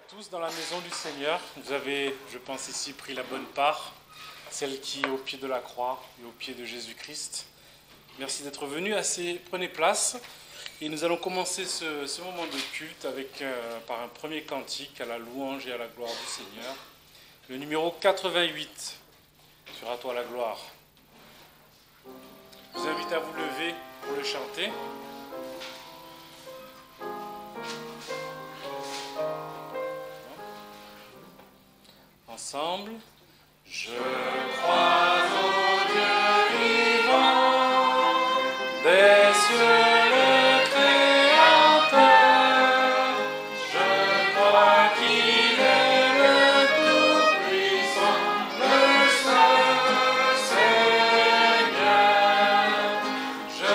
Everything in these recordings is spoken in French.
tous dans la maison du Seigneur. Vous avez, je pense ici, pris la bonne part, celle qui est au pied de la croix et au pied de Jésus-Christ. Merci d'être venus. Prenez place. Et nous allons commencer ce moment de culte par un premier cantique à la louange et à la gloire du Seigneur. Le numéro 88, sur À toi la gloire. Je vous invite à vous lever pour le chanter. Ensemble. Je crois au Dieu vivant, des cieux le Créateur. Je crois qu'il est le Tout-Puissant, le seul Seigneur. Je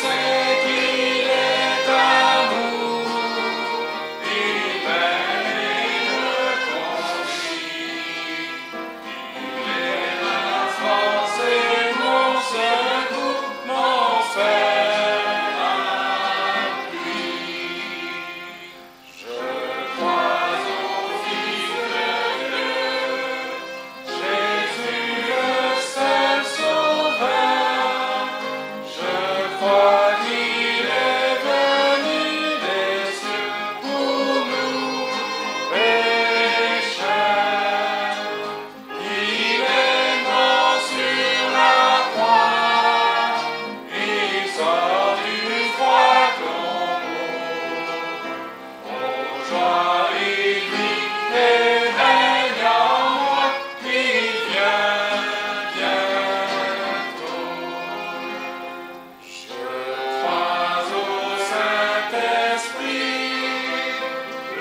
sais qu'il est amour, il m'aime et me conduit. Il est ma force et mon secours, mon seul appui. Je crois au Fils de Dieu, Jésus le seul Sauveur. Je crois qu'il est venu des cieux pour nous pécheurs. Il est mort sur la croix, il sort du froid tombeau. Oh joie, il vit et règne en moi, il vient bientôt. Je crois au Saint-Esprit,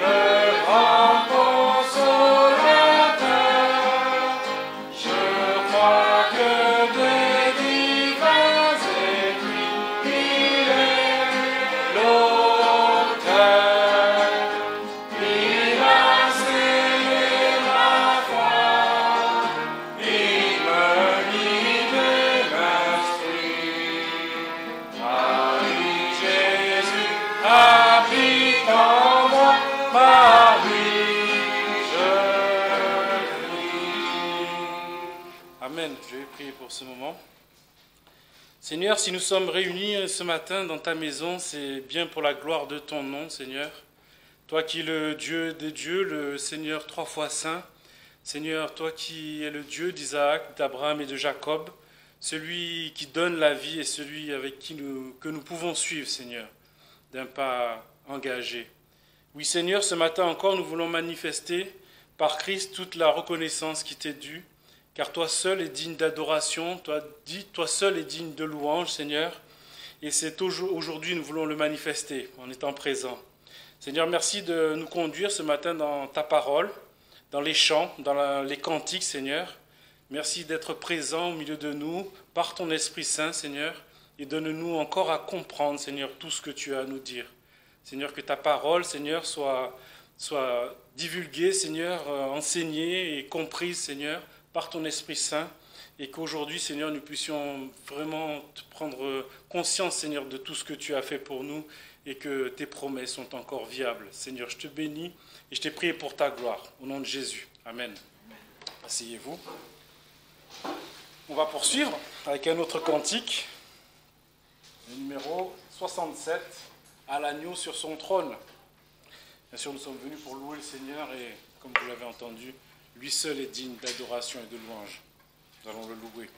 le grand consolateur. Je crois que des divins écrits, il est l'auteur. Il a scellé ma foi, il me guide et m'instruit. Marie, Jésus habite en moi, par lui je vis. Amen. Je vais prier pour ce moment. Seigneur, si nous sommes réunis ce matin dans ta maison, c'est bien pour la gloire de ton nom, Seigneur. Toi qui es le Dieu des dieux, le Seigneur trois fois saint. Seigneur, toi qui es le Dieu d'Isaac, d'Abraham et de Jacob, celui qui donne la vie et celui avec que nous pouvons suivre, Seigneur, d'un pas engagé. Oui, Seigneur, ce matin encore, nous voulons manifester par Christ toute la reconnaissance qui t'est due, car toi seul es digne d'adoration, toi seul es digne de louange, Seigneur, et c'est aujourd'hui nous voulons le manifester en étant présents. Seigneur, merci de nous conduire ce matin dans ta parole, dans les chants, dans les cantiques, Seigneur. Merci d'être présent au milieu de nous par ton Esprit Saint, Seigneur, et donne-nous encore à comprendre, Seigneur, tout ce que tu as à nous dire. Seigneur, que ta parole, Seigneur, soit divulguée, Seigneur, enseignée et comprise, Seigneur, par ton Esprit Saint, et qu'aujourd'hui, Seigneur, nous puissions vraiment prendre conscience, Seigneur, de tout ce que tu as fait pour nous et que tes promesses sont encore viables. Seigneur, je te bénis et je t'ai prié pour ta gloire. Au nom de Jésus. Amen. Asseyez-vous. On va poursuivre avec un autre cantique, le numéro 67, à l'agneau sur son trône. Bien sûr, nous sommes venus pour louer le Seigneur et, comme vous l'avez entendu, lui seul est digne d'adoration et de louange. Nous allons le louer.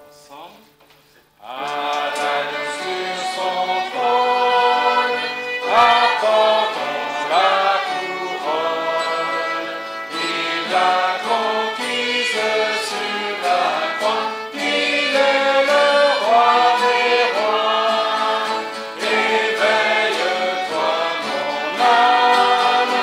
Ensemble. À l'agneau sur son trône, apportons la couronne. Il l'a conquise sur la croix. Il est le roi des rois. Éveille-toi, mon âme,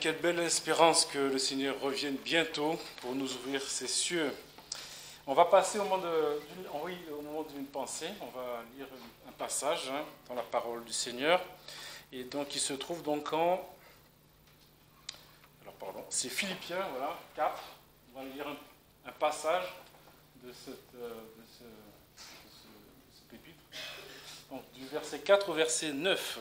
quelle belle espérance que le Seigneur revienne bientôt pour nous ouvrir ses cieux. On va passer au moment d'une pensée. On va lire un passage dans la parole du Seigneur. Et donc, il se trouve donc c'est Philippiens, voilà, 4. On va lire un passage de ce épître. Donc, du verset 4 au verset 9.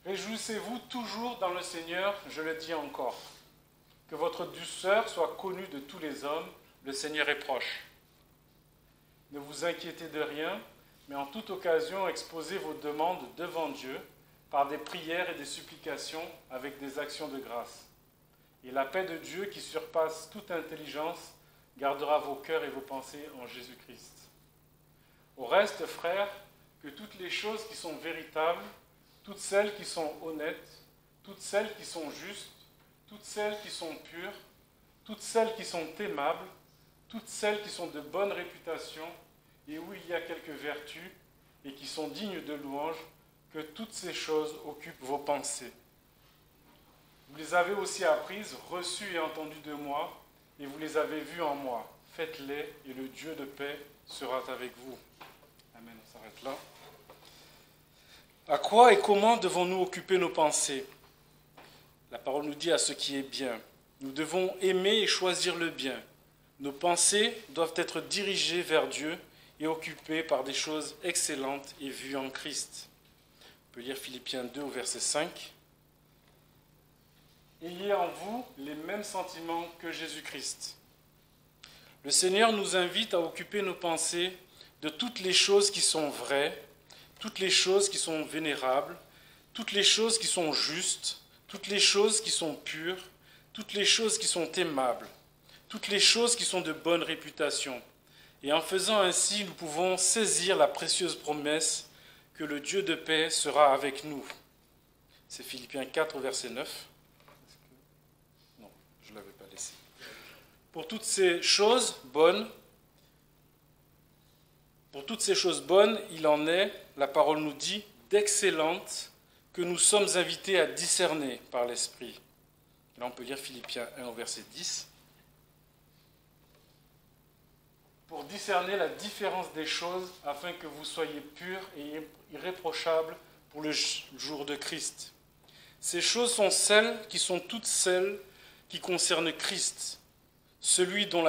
Réjouissez-vous toujours dans le Seigneur, je le dis encore. Que votre douceur soit connue de tous les hommes, le Seigneur est proche. Ne vous inquiétez de rien, mais en toute occasion exposez vos demandes devant Dieu par des prières et des supplications avec des actions de grâce. Et la paix de Dieu qui surpasse toute intelligence gardera vos cœurs et vos pensées en Jésus-Christ. Au reste, frères, que toutes les choses qui sont véritables, toutes celles qui sont honnêtes, toutes celles qui sont justes, toutes celles qui sont pures, toutes celles qui sont aimables, toutes celles qui sont de bonne réputation et où il y a quelques vertus et qui sont dignes de louange, que toutes ces choses occupent vos pensées. Vous les avez aussi apprises, reçues et entendues de moi, et vous les avez vues en moi. Faites-les et le Dieu de paix sera avec vous. Amen. On s'arrête là. À quoi et comment devons-nous occuper nos pensées ? La parole nous dit à ce qui est bien. Nous devons aimer et choisir le bien. Nos pensées doivent être dirigées vers Dieu et occupées par des choses excellentes et vues en Christ. On peut lire Philippiens 2 au verset 5. Ayez en vous les mêmes sentiments que Jésus-Christ. Le Seigneur nous invite à occuper nos pensées de toutes les choses qui sont vraies, toutes les choses qui sont vénérables, toutes les choses qui sont justes, toutes les choses qui sont pures, toutes les choses qui sont aimables, toutes les choses qui sont de bonne réputation. Et en faisant ainsi, nous pouvons saisir la précieuse promesse que le Dieu de paix sera avec nous. C'est Philippiens 4, verset 9. Non, je ne l'avais pas laissé. Pour toutes ces choses bonnes, il en est, la parole nous dit, d'excellentes que nous sommes invités à discerner par l'Esprit. Là, on peut lire Philippiens 1 au verset 10. Pour discerner la différence des choses, afin que vous soyez purs et irréprochables pour le jour de Christ. Ces choses sont toutes celles qui concernent Christ, celui dont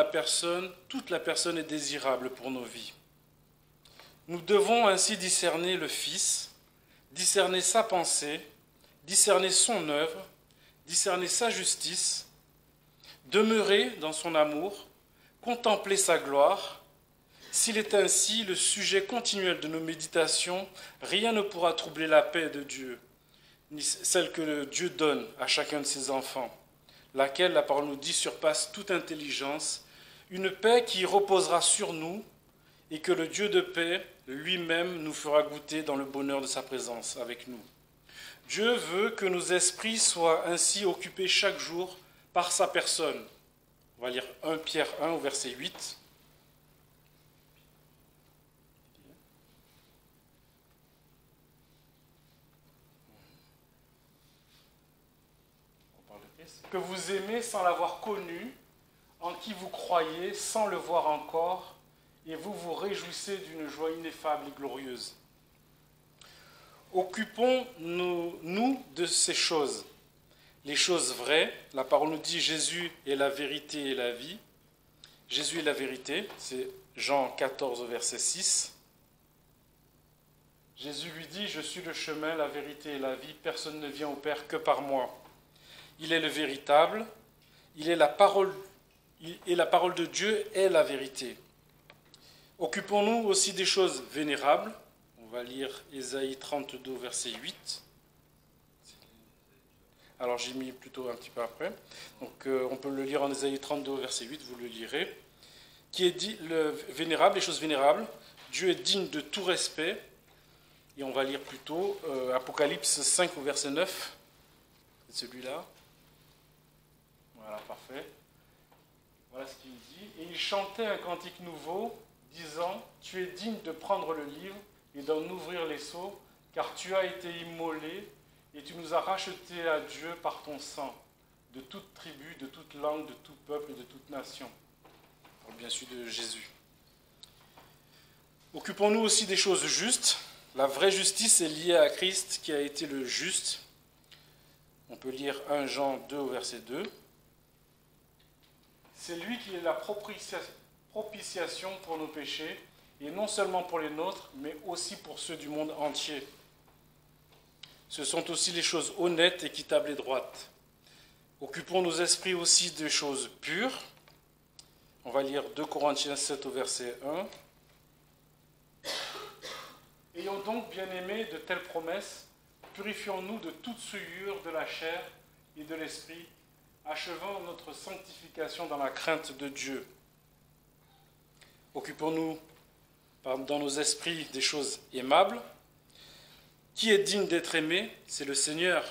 toute la personne est désirable pour nos vies. Nous devons ainsi discerner le Fils, discerner sa pensée, discerner son œuvre, discerner sa justice, demeurer dans son amour, contempler sa gloire. S'il est ainsi le sujet continuel de nos méditations, rien ne pourra troubler la paix de Dieu, ni celle que Dieu donne à chacun de ses enfants, laquelle, la parole nous dit, surpasse toute intelligence, une paix qui reposera sur nous et que le Dieu de paix lui-même nous fera goûter dans le bonheur de sa présence avec nous. Dieu veut que nos esprits soient ainsi occupés chaque jour par sa personne. On va lire 1 Pierre 1 au verset 8. Que vous aimez sans l'avoir connu, en qui vous croyez sans le voir encore, et vous vous réjouissez d'une joie ineffable et glorieuse. Occupons-nous de ces choses, les choses vraies. La parole nous dit Jésus est la vérité et la vie. Jésus est la vérité, c'est Jean 14, verset 6. Jésus lui dit, je suis le chemin, la vérité et la vie, personne ne vient au Père que par moi. Il est le véritable, il est la parole, et la parole de Dieu est la vérité. Occupons-nous aussi des choses vénérables. On va lire Ésaïe 32, verset 8. Alors j'ai mis plutôt un petit peu après. Donc on peut le lire en Ésaïe 32, verset 8, vous le lirez. Qui est dit, le vénérable, les choses vénérables, Dieu est digne de tout respect. Et on va lire plutôt Apocalypse 5 au verset 9. C'est celui-là. Voilà, parfait. Voilà ce qu'il dit. Et il chantait un cantique nouveau, disant, tu es digne de prendre le livre et d'en ouvrir les sceaux, car tu as été immolé, et tu nous as rachetés à Dieu par ton sang, de toute tribu, de toute langue, de tout peuple et de toute nation. On parle bien sûr de Jésus. Occupons-nous aussi des choses justes. La vraie justice est liée à Christ qui a été le juste. On peut lire 1 Jean 2 au verset 2. C'est lui qui est la propitiation pour nos péchés, et non seulement pour les nôtres, mais aussi pour ceux du monde entier. Ce sont aussi les choses honnêtes, équitables et droites. Occupons nos esprits aussi des choses pures. On va lire 2 Corinthiens 7 au verset 1. Ayons donc, bien-aimés, de telles promesses, purifions-nous de toute souillure de la chair et de l'esprit, achevant notre sanctification dans la crainte de Dieu. Occupons-nous dans nos esprits des choses aimables. Qui est digne d'être aimé? C'est le Seigneur.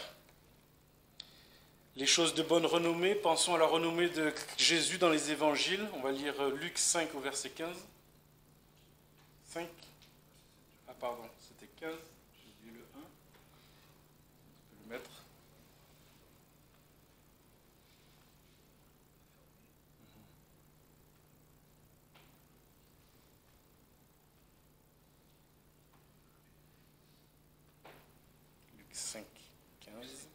Les choses de bonne renommée, pensons à la renommée de Jésus dans les évangiles. On va lire Luc 5 au verset 15. 5. Ah pardon, c'était 15. J'ai dit le 1. Je peux le mettre. Luc 5, 15.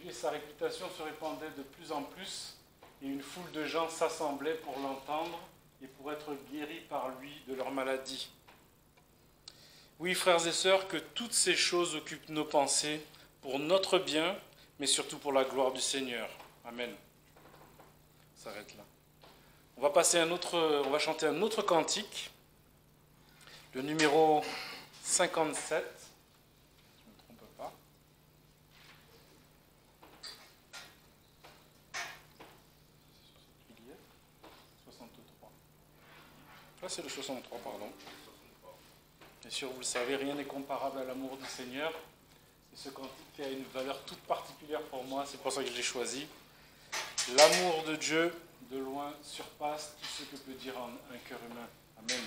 Et sa réputation se répandait de plus en plus, et une foule de gens s'assemblait pour l'entendre et pour être guéris par lui de leur maladie. Oui, frères et sœurs, que toutes ces choses occupent nos pensées pour notre bien, mais surtout pour la gloire du Seigneur. Amen. On s'arrête là. On va chanter un autre cantique, le numéro 57. Là, c'est le 63, pardon. Bien sûr, vous le savez, rien n'est comparable à l'amour du Seigneur. C'est ce cantique qui a une valeur toute particulière pour moi, c'est pour ça que je l'ai choisi. L'amour de Dieu, de loin, surpasse tout ce que peut dire un cœur humain. Amen.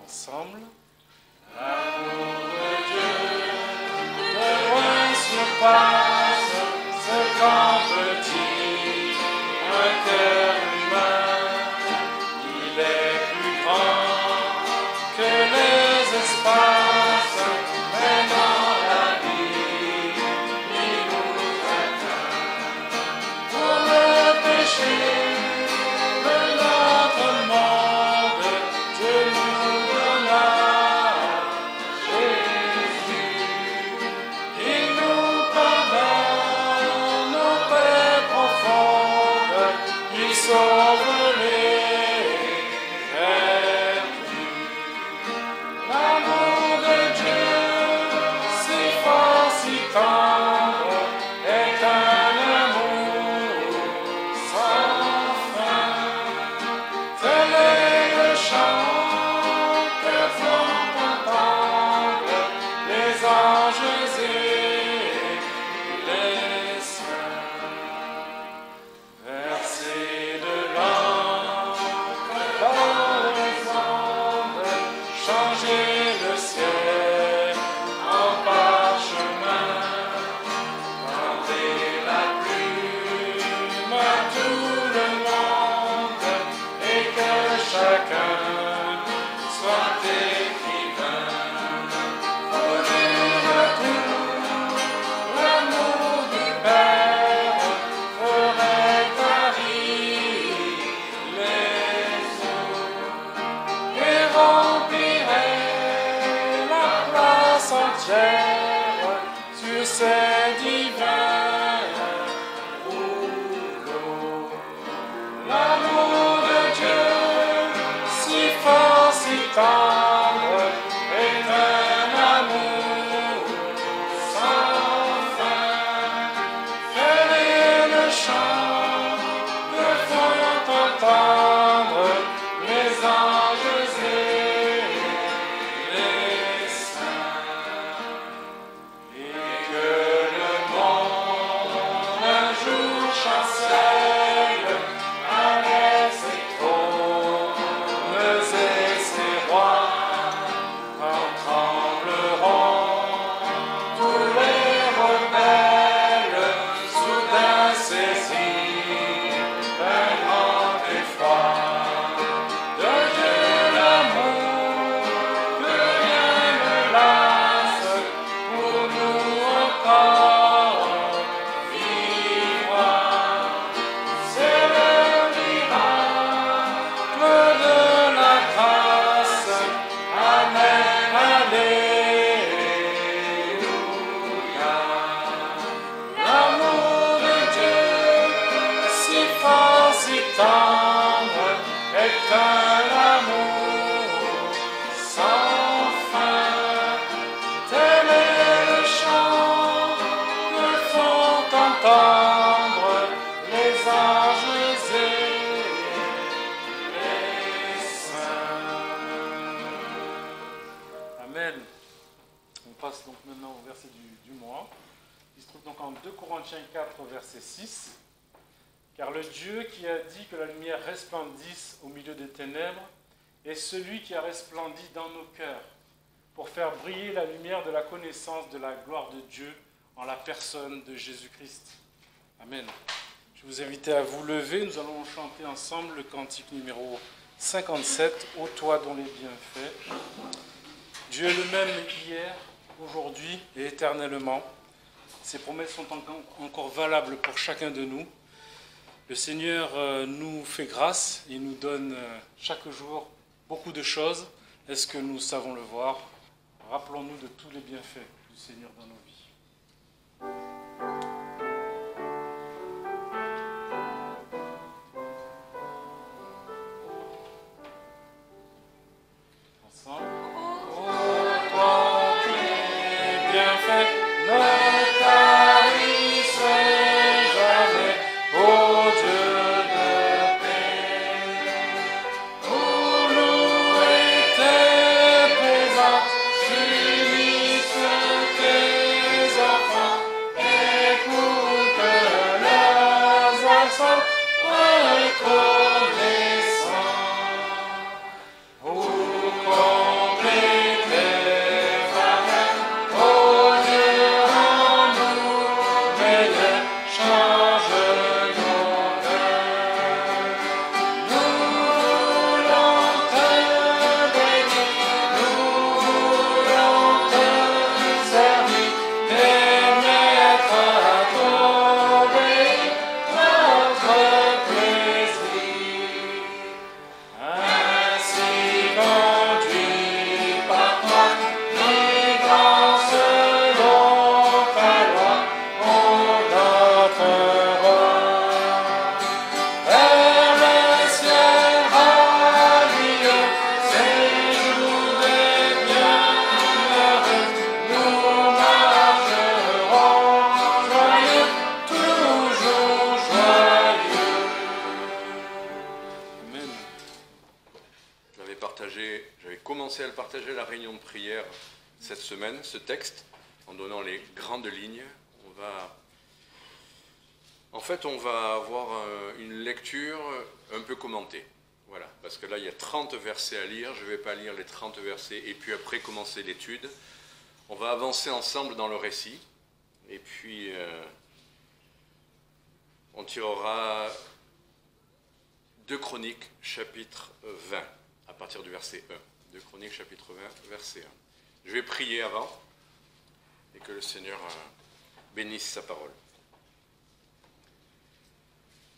Ensemble. Passe ce qu'en petit un cœur humain, il est plus grand que les espaces, mais dans la vie il nous atteint. Pour le péché de notre monde, Dieu nous donna Jésus. Il nous pardonne nos paix profondes, il sauve les perdus. L'amour de Dieu, si fort, si tendre, est un amour sans fin. Tel est le chant que font entendre les anges et les saints. Versez de l'encre dans les ondes, changez le ciel en parchemin, rendez la plume à tout le monde, et que chacun soit écrivain. Prenez le tout, l'amour du Père ferait tarir les eaux et remplirait la place entière sur ces divins rouleaux. L'amour de Dieu, si fort, si tendre, est un amour sans fin. Quel est le chant que font entendre les anges et les Verset 6. Car le Dieu qui a dit que la lumière resplendisse au milieu des ténèbres est celui qui a resplendi dans nos cœurs pour faire briller la lumière de la connaissance de la gloire de Dieu en la personne de Jésus-Christ. Amen. Je vous invite à vous lever. Nous allons chanter ensemble le cantique numéro 57, « Ô toi dont les bienfaits ». Dieu est le même hier, aujourd'hui et éternellement. Ces promesses sont encore valables pour chacun de nous. Le Seigneur nous fait grâce, il nous donne chaque jour beaucoup de choses. Est-ce que nous savons le voir? Rappelons-nous de tous les bienfaits du Seigneur dans nos vies. Ensemble. Oh, toi qui es bienfait, ne tarisse jamais, ô Dieu de paix. Pour louer tes présences, unissent tes enfants, écoute leurs accents reconnaissants. Pour compléter ta main, ô Dieu en nous, meilleur, change nos cœurs. Nous voulons te bénir, nous voulons te servir, t'aimer à t'obéir, notre plaisir. Ainsi conduit par toi, vivant selon ta loi, ô notre roi. Vers le ciel radieux, séjour des bienheureux, nous marcherons joyeux, toujours joyeux. Amen. J'avais commencé à le partager à la réunion de prière cette semaine, ce texte, en donnant les grandes lignes. On va avoir une lecture un peu commentée. Voilà, parce que là, il y a 30 versets à lire. Je ne vais pas lire les 30 versets et puis après commencer l'étude. On va avancer ensemble dans le récit. Et puis, on tirera 2 Chroniques, chapitre 20, à partir du verset 1. 2 Chroniques, chapitre 20, verset 1. Je vais prier avant et que le Seigneur bénisse sa parole.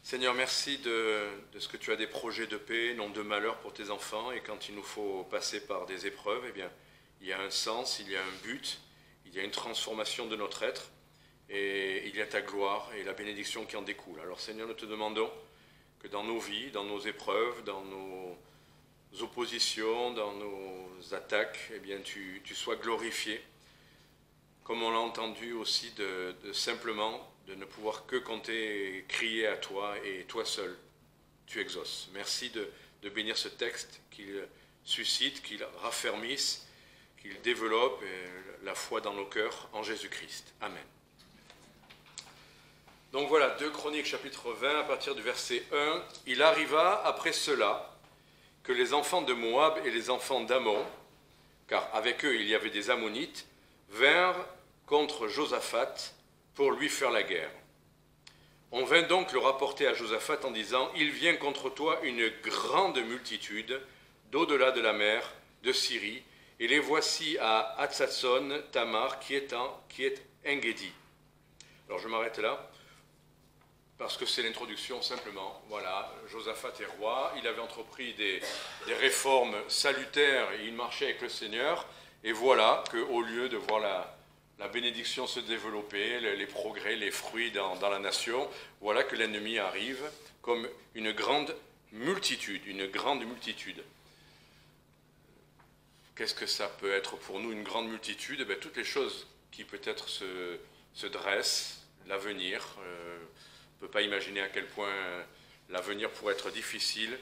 Seigneur, merci de ce que tu as des projets de paix, non de malheur pour tes enfants. Et quand il nous faut passer par des épreuves, eh bien, il y a un sens, il y a un but, il y a une transformation de notre être. Et il y a ta gloire et la bénédiction qui en découle. Alors Seigneur, nous te demandons que dans nos vies, dans nos épreuves, dans nos oppositions, dans nos attaques, eh bien, tu sois glorifié. Comme on l'a entendu aussi, de simplement de ne pouvoir que compter et crier à toi, et toi seul, tu exauces. Merci de bénir ce texte, qu'il suscite, qu'il raffermisse, qu'il développe la foi dans nos cœurs en Jésus-Christ. Amen. Donc voilà, 2 Chroniques chapitre 20, à partir du verset 1. Il arriva après cela que les enfants de Moab et les enfants d'Ammon, car avec eux il y avait des Ammonites, vinrent contre Josaphat pour lui faire la guerre. On vint donc le rapporter à Josaphat en disant « Il vient contre toi une grande multitude d'au-delà de la mer, de Syrie, et les voici à Hatsatson, Tamar, qui est En-Gedi. » Alors je m'arrête là, parce que c'est l'introduction simplement. Voilà, Josaphat est roi, il avait entrepris des réformes salutaires, et il marchait avec le Seigneur, et voilà qu'au lieu de voir la bénédiction se développer, les progrès, les fruits dans la nation, voilà que l'ennemi arrive comme une grande multitude, Qu'est-ce que ça peut être pour nous, une grande multitude? Eh bien, toutes les choses qui peut-être se dressent, l'avenir. On ne peut pas imaginer à quel point l'avenir pourrait être difficile.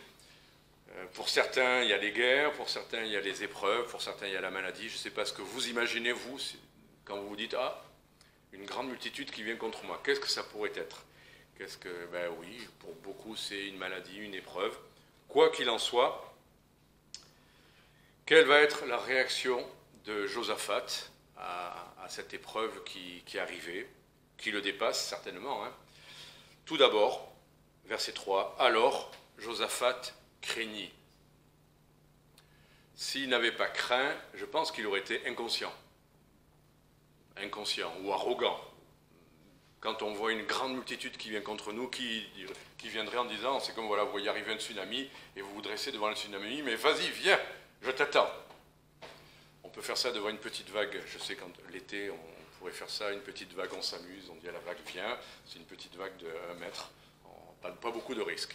Pour certains, il y a les guerres, pour certains, il y a les épreuves, pour certains, il y a la maladie. Je ne sais pas ce que vous imaginez, vous, quand vous vous dites « Ah, une grande multitude qui vient contre moi, qu'est-ce que ça pourrait être ?» Ben oui, pour beaucoup, c'est une maladie, une épreuve. Quoi qu'il en soit, quelle va être la réaction de Josaphat à cette épreuve qui arrivait, qui le dépasse certainement, hein. Tout d'abord, verset 3, « Alors Josaphat craignit. » S'il n'avait pas craint, je pense qu'il aurait été inconscient ou arrogant. Quand on voit une grande multitude qui vient contre nous, qui viendrait en disant, c'est comme voilà, vous voyez arriver un tsunami et vous vous dressez devant le tsunami, mais vas-y, viens, je t'attends. On peut faire ça devant une petite vague. Je sais quand l'été, on pourrait faire ça, une petite vague, on s'amuse, on dit à la vague, viens, c'est une petite vague de 1 mètre, pas beaucoup de risques.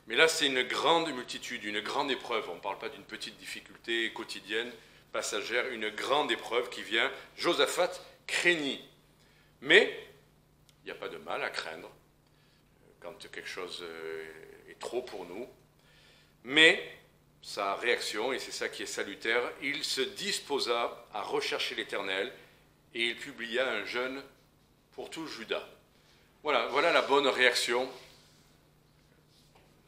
Mais là, c'est une grande multitude, une grande épreuve. On ne parle pas d'une petite difficulté quotidienne, passagère, une grande épreuve qui vient. Josaphat craignit. Mais il n'y a pas de mal à craindre quand quelque chose est trop pour nous. Mais sa réaction, et c'est ça qui est salutaire, il se disposa à rechercher l'Éternel et il publia un jeûne pour tout Juda. Voilà la bonne réaction.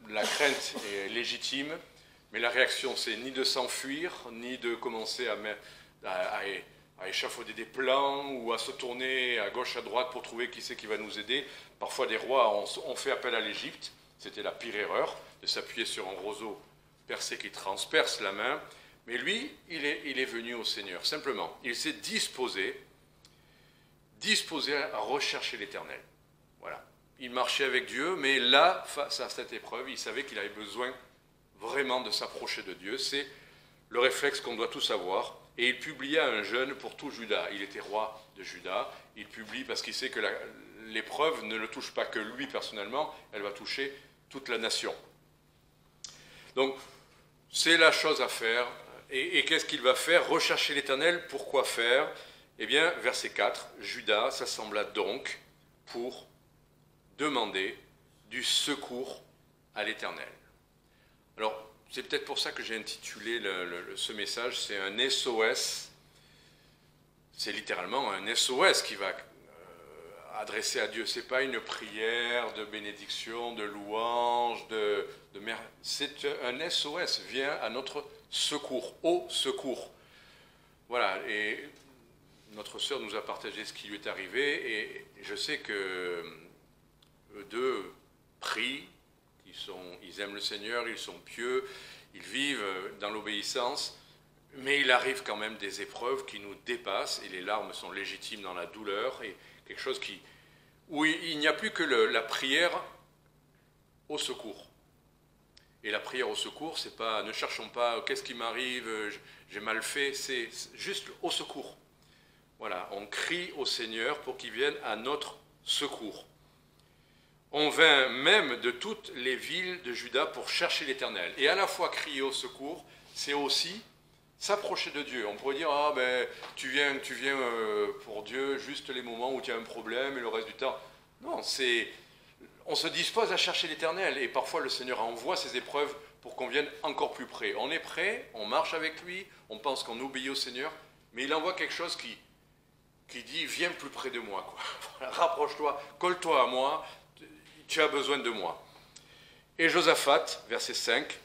La crainte est légitime, mais la réaction, c'est ni de s'enfuir, ni de commencer à échafauder des plans ou à se tourner à gauche, à droite pour trouver qui c'est qui va nous aider. Parfois, des rois ont fait appel à l'Égypte. C'était la pire erreur, de s'appuyer sur un roseau percé qui transperce la main. Mais lui, il est venu au Seigneur, simplement. Il s'est disposé à rechercher l'Éternel. Voilà. Il marchait avec Dieu, mais là, face à cette épreuve, il savait qu'il avait besoin vraiment de s'approcher de Dieu. C'est le réflexe qu'on doit tous avoir. Et il publia un jeûne pour tout Juda. Il était roi de Juda. Il publie parce qu'il sait que l'épreuve ne le touche pas que lui personnellement, elle va toucher toute la nation. Donc, c'est la chose à faire. Et qu'est-ce qu'il va faire? Rechercher l'Éternel. Pourquoi faire? Eh bien, verset 4, Juda s'assembla donc pour demander du secours à l'Éternel. Alors, c'est peut-être pour ça que j'ai intitulé ce message, c'est un SOS. C'est littéralement un SOS qui va adresser à Dieu. Ce n'est pas une prière de bénédiction, de louange, c'est un SOS, viens à notre secours, au secours. Voilà, et notre sœur nous a partagé ce qui lui est arrivé, et je sais que eux deux prient, ils aiment le Seigneur, ils sont pieux, ils vivent dans l'obéissance, mais il arrive quand même des épreuves qui nous dépassent, et les larmes sont légitimes dans la douleur, et quelque chose où il n'y a plus que la prière au secours. Et la prière au secours, c'est pas, ne cherchons pas qu'est-ce qui m'arrive, j'ai mal fait, c'est juste au secours. Voilà, on crie au Seigneur pour qu'il vienne à notre secours. On vint même de toutes les villes de Juda pour chercher l'Éternel. Et à la fois crier au secours, c'est aussi s'approcher de Dieu. On pourrait dire, ah ben, tu viens pour Dieu juste les moments où tu as un problème et le reste du temps. Non, on se dispose à chercher l'Éternel. Et parfois le Seigneur envoie ces épreuves pour qu'on vienne encore plus près. On est prêt, on marche avec lui, on pense qu'on obéit au Seigneur, mais il envoie quelque chose qui dit « Viens plus près de moi, quoi. Voilà, rapproche-toi, colle-toi à moi, tu as besoin de moi. » Et Josaphat, verset 5,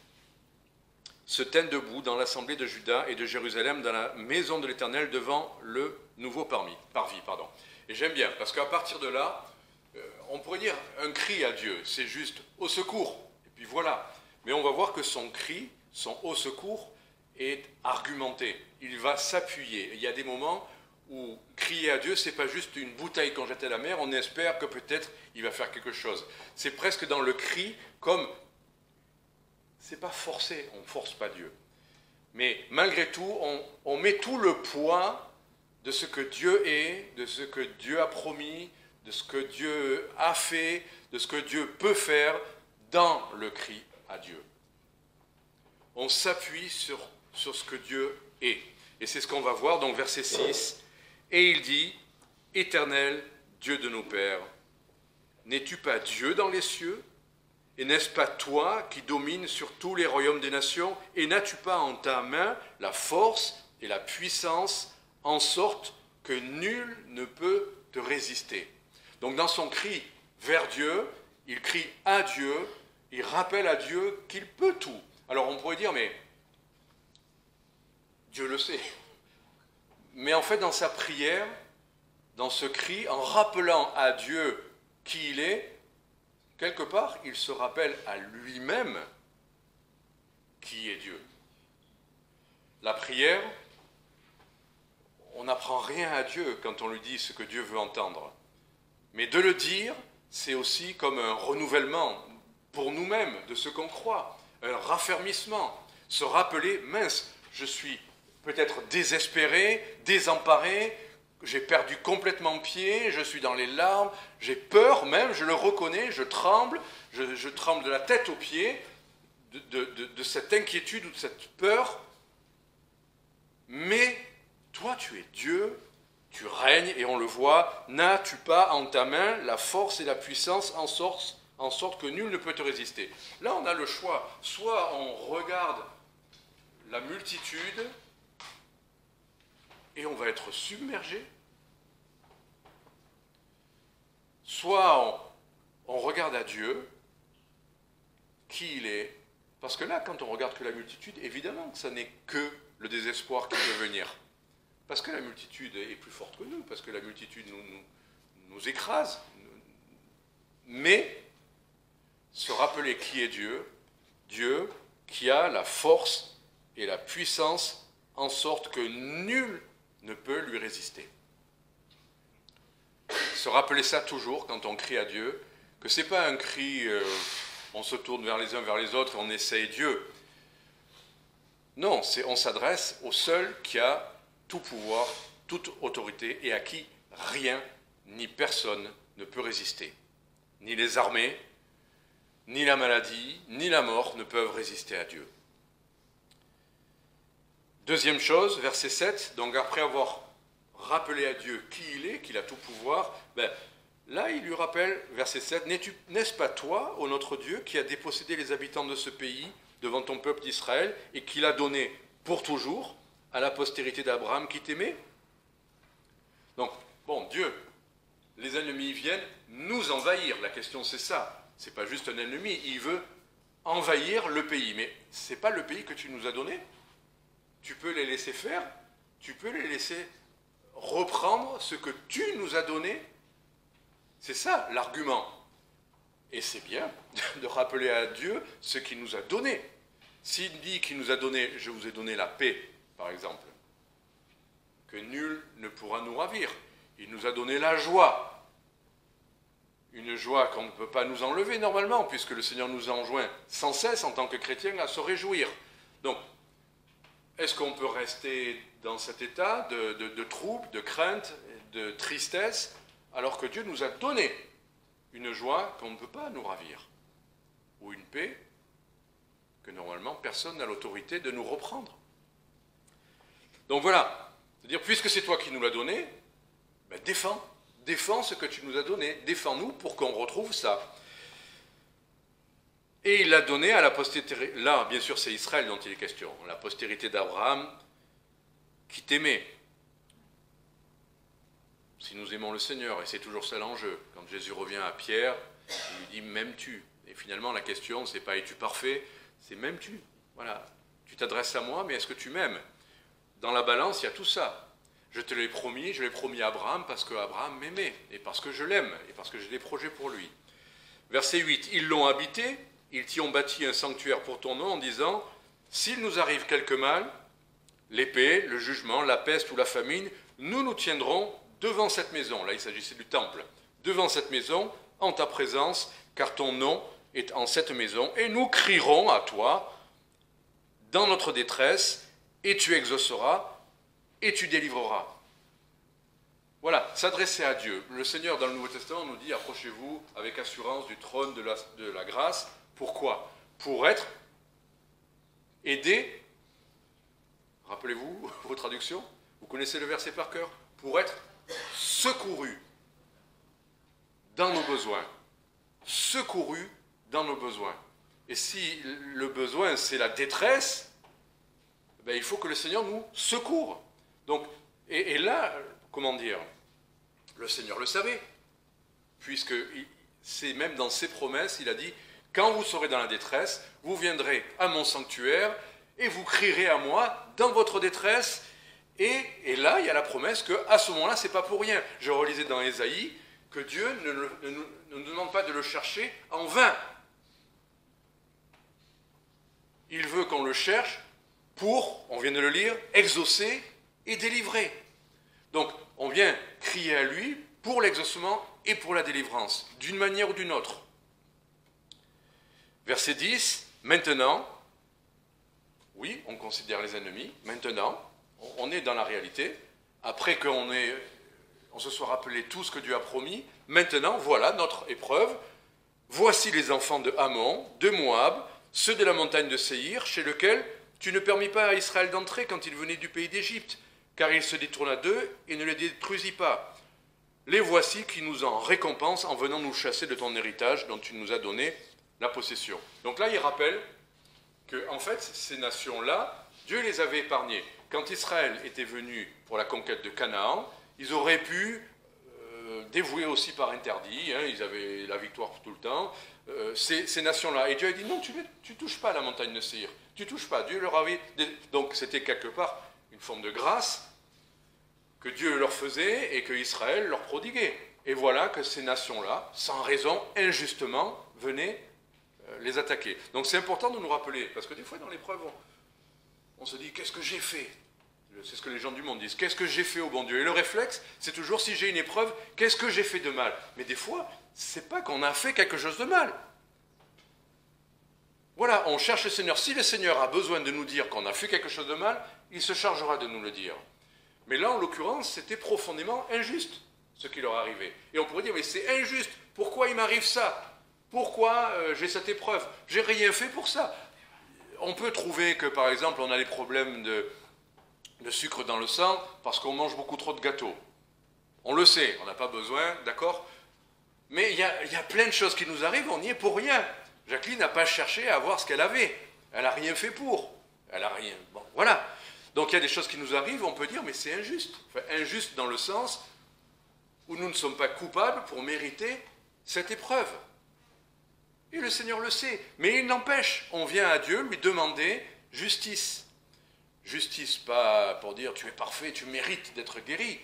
se tint debout dans l'assemblée de Juda et de Jérusalem, dans la maison de l'Éternel, devant le nouveau parvis. Et j'aime bien, parce qu'à partir de là, on pourrait dire un cri à Dieu, c'est juste « au secours ». Et puis voilà. Mais on va voir que son cri, son « au secours » est argumenté. Il va s'appuyer. Il y a des moments où crier à Dieu, c'est pas juste une bouteille qu'on jette à la mer, on espère que peut-être il va faire quelque chose. C'est presque dans le cri comme... C'est pas forcé, on ne force pas Dieu. Mais malgré tout, on met tout le poids de ce que Dieu est, de ce que Dieu a promis, de ce que Dieu a fait, de ce que Dieu peut faire dans le cri à Dieu. On s'appuie sur ce que Dieu est. Et c'est ce qu'on va voir, donc verset 6. Et il dit, « Éternel, Dieu de nos pères, n'es-tu pas Dieu dans les cieux ? Et n'est-ce pas toi qui domines sur tous les royaumes des nations ? Et n'as-tu pas en ta main la force et la puissance, en sorte que nul ne peut te résister ?» Donc dans son cri vers Dieu, il crie à Dieu, il rappelle à Dieu qu'il peut tout. Alors on pourrait dire, mais Dieu le sait. Mais en fait, dans sa prière, dans ce cri, en rappelant à Dieu qui il est, quelque part, il se rappelle à lui-même qui est Dieu. La prière, on n'apprend rien à Dieu quand on lui dit ce que Dieu veut entendre. Mais de le dire, c'est aussi comme un renouvellement pour nous-mêmes de ce qu'on croit, un raffermissement, se rappeler, mince, je suis peut-être désespéré, désemparé, j'ai perdu complètement pied, je suis dans les larmes, j'ai peur même, je le reconnais, je tremble de la tête aux pieds de cette inquiétude ou de cette peur. Mais toi, tu es Dieu, tu règnes, et on le voit, n'as-tu pas en ta main la force et la puissance en sorte que nul ne peut te résister. Là, on a le choix. Soit on regarde la multitude et on va être submergé, soit on regarde à Dieu, qui il est, parce que là, quand on regarde que la multitude, évidemment que ça n'est que le désespoir qui peut venir, parce que la multitude est plus forte que nous, parce que la multitude nous écrase, mais se rappeler qui est Dieu, Dieu qui a la force et la puissance en sorte que nul ne peut lui résister. Se rappeler ça toujours quand on crie à Dieu, que ce n'est pas un cri, on se tourne vers les uns vers les autres, on essaye Dieu. Non, on s'adresse au seul qui a tout pouvoir, toute autorité et à qui rien ni personne ne peut résister. Ni les armées, ni la maladie, ni la mort ne peuvent résister à Dieu. Deuxième chose, verset 7, donc après avoir rappelé à Dieu qui il est, qu'il a tout pouvoir, là il lui rappelle, verset 7, « N'est-ce pas toi, ô notre Dieu, qui a dépossédé les habitants de ce pays devant ton peuple d'Israël et qui l'a donné pour toujours à la postérité d'Abraham qui t'aimait ?» Donc, bon, Dieu, les ennemis viennent nous envahir. La question c'est ça. C'est pas juste un ennemi, il veut envahir le pays. Mais c'est pas le pays que tu nous as donné. Tu peux les laisser faire, tu peux les laisser reprendre ce que tu nous as donné. C'est ça l'argument. Et c'est bien de rappeler à Dieu ce qu'il nous a donné. S'il dit qu'il nous a donné, je vous ai donné la paix, par exemple, que nul ne pourra nous ravir. Il nous a donné la joie. Une joie qu'on ne peut pas nous enlever normalement, puisque le Seigneur nous a enjoint sans cesse, en tant que chrétiens, à se réjouir. Donc, est-ce qu'on peut rester dans cet état de trouble, de crainte, de tristesse, alors que Dieu nous a donné une joie qu'on ne peut pas nous ravir, ou une paix que normalement personne n'a l'autorité de nous reprendre? Donc voilà, c'est-à-dire, puisque c'est toi qui nous l'as donné, défends ce que tu nous as donné, défends-nous pour qu'on retrouve ça. Et il l'a donné à la postérité, là bien sûr c'est Israël dont il est question, la postérité d'Abraham qui t'aimait. si nous aimons le Seigneur, et c'est toujours ça l'enjeu. Quand Jésus revient à Pierre, il lui dit « m'aimes-tu » Et finalement, la question, c'est pas « es-tu parfait ?» C'est « m'aimes-tu » Voilà, tu t'adresses à moi, mais est-ce que tu m'aimes? Dans la balance, il y a tout ça. Je te l'ai promis, je l'ai promis à Abraham parce que Abraham m'aimait, et parce que je l'aime, et parce que j'ai des projets pour lui. Verset 8, ils l'ont habité, ils t'y ont bâti un sanctuaire pour ton nom en disant, s'il nous arrive quelque mal, l'épée, le jugement, la peste ou la famine, nous nous tiendrons devant cette maison. Là, il s'agissait du temple. Devant cette maison, en ta présence, car ton nom est en cette maison, et nous crierons à toi dans notre détresse, et tu exauceras, et tu délivreras. Voilà, s'adresser à Dieu. Le Seigneur, dans le Nouveau Testament, nous dit, approchez-vous avec assurance du trône de la grâce. Pourquoi? Pour être aidé. Rappelez-vous vos traductions. Vous connaissez le verset par cœur. Pour être secouru dans nos besoins. Secouru dans nos besoins. Et si le besoin, c'est la détresse, ben, il faut que le Seigneur nous secoure. Donc, et là, comment dire, le Seigneur le savait, puisque c'est même dans ses promesses, il a dit, quand vous serez dans la détresse, vous viendrez à mon sanctuaire et vous crierez à moi dans votre détresse. Et là, il y a la promesse qu'à ce moment-là, ce n'est pas pour rien. Je relisais dans Ésaïe que Dieu ne nous demande pas de le chercher en vain. Il veut qu'on le cherche pour, on vient de le lire, exaucer et délivrer. Donc, on vient crier à lui pour l'exaucement et pour la délivrance, d'une manière ou d'une autre. Verset 10, maintenant, oui, on considère les ennemis, maintenant, on est dans la réalité, après qu'on se soit rappelé tout ce que Dieu a promis, maintenant, voilà notre épreuve, voici les enfants de Ammon, de Moab, ceux de la montagne de Séhir, chez lequel tu ne permis pas à Israël d'entrer quand il venait du pays d'Égypte, car il se détourna d'eux et ne les détruisit pas. Les voici qui nous en récompensent en venant nous chasser de ton héritage dont tu nous as donné la possession. Donc là, il rappelle que, en fait, ces nations-là, Dieu les avait épargnées. Quand Israël était venu pour la conquête de Canaan, ils auraient pu dévouer aussi par interdit, hein, ils avaient la victoire tout le temps, ces nations-là. Et Dieu a dit, non, tu ne touches pas à la montagne de Séhir, tu ne touches pas. Dieu leur avait... Donc c'était quelque part une forme de grâce que Dieu leur faisait et que Israël leur prodiguait. Et voilà que ces nations-là, sans raison, injustement, venaient les attaquer. Donc c'est important de nous rappeler, parce que des fois dans l'épreuve, on se dit, qu'est-ce que j'ai fait? C'est ce que les gens du monde disent, qu'est-ce que j'ai fait au bon Dieu? Et le réflexe, c'est toujours, si j'ai une épreuve, qu'est-ce que j'ai fait de mal? Mais des fois, c'est pas qu'on a fait quelque chose de mal. Voilà, on cherche le Seigneur. Si le Seigneur a besoin de nous dire qu'on a fait quelque chose de mal, il se chargera de nous le dire. Mais là, en l'occurrence, c'était profondément injuste, ce qui leur arrivait. Et on pourrait dire, mais c'est injuste, pourquoi il m'arrive ça? Pourquoi j'ai cette épreuve? J'ai rien fait pour ça. On peut trouver que, par exemple, on a des problèmes de sucre dans le sang parce qu'on mange beaucoup trop de gâteaux. On le sait, on n'a pas besoin, d'accord? Mais il y a plein de choses qui nous arrivent, on n'y est pour rien. Jacqueline n'a pas cherché à avoir ce qu'elle avait. Elle n'a rien fait pour. Elle n'a rien... Bon, voilà. Donc il y a des choses qui nous arrivent, on peut dire, mais c'est injuste. Enfin, injuste dans le sens où nous ne sommes pas coupables pour mériter cette épreuve. Et le Seigneur le sait. Mais il n'empêche, on vient à Dieu lui demander justice. Justice, pas pour dire tu es parfait, tu mérites d'être guéri,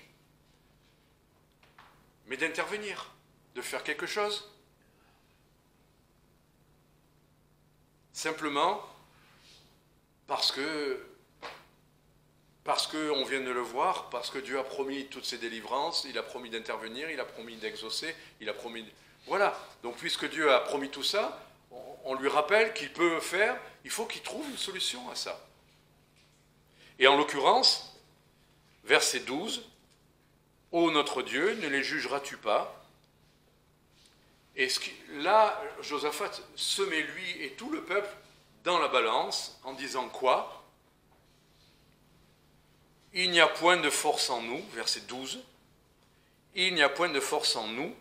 mais d'intervenir, de faire quelque chose. Simplement parce que on vient de le voir, parce que Dieu a promis toutes ses délivrances, il a promis d'intervenir, il a promis d'exaucer, il a promis... Voilà, donc puisque Dieu a promis tout ça, on lui rappelle qu'il peut faire, il faut qu'il trouve une solution à ça. Et en l'occurrence, verset 12, « Ô notre Dieu, ne les jugeras-tu pas ?» Et là, Josaphat se met lui et tout le peuple dans la balance en disant quoi? « Il n'y a point de force en nous, verset 12, « Il n'y a point de force en nous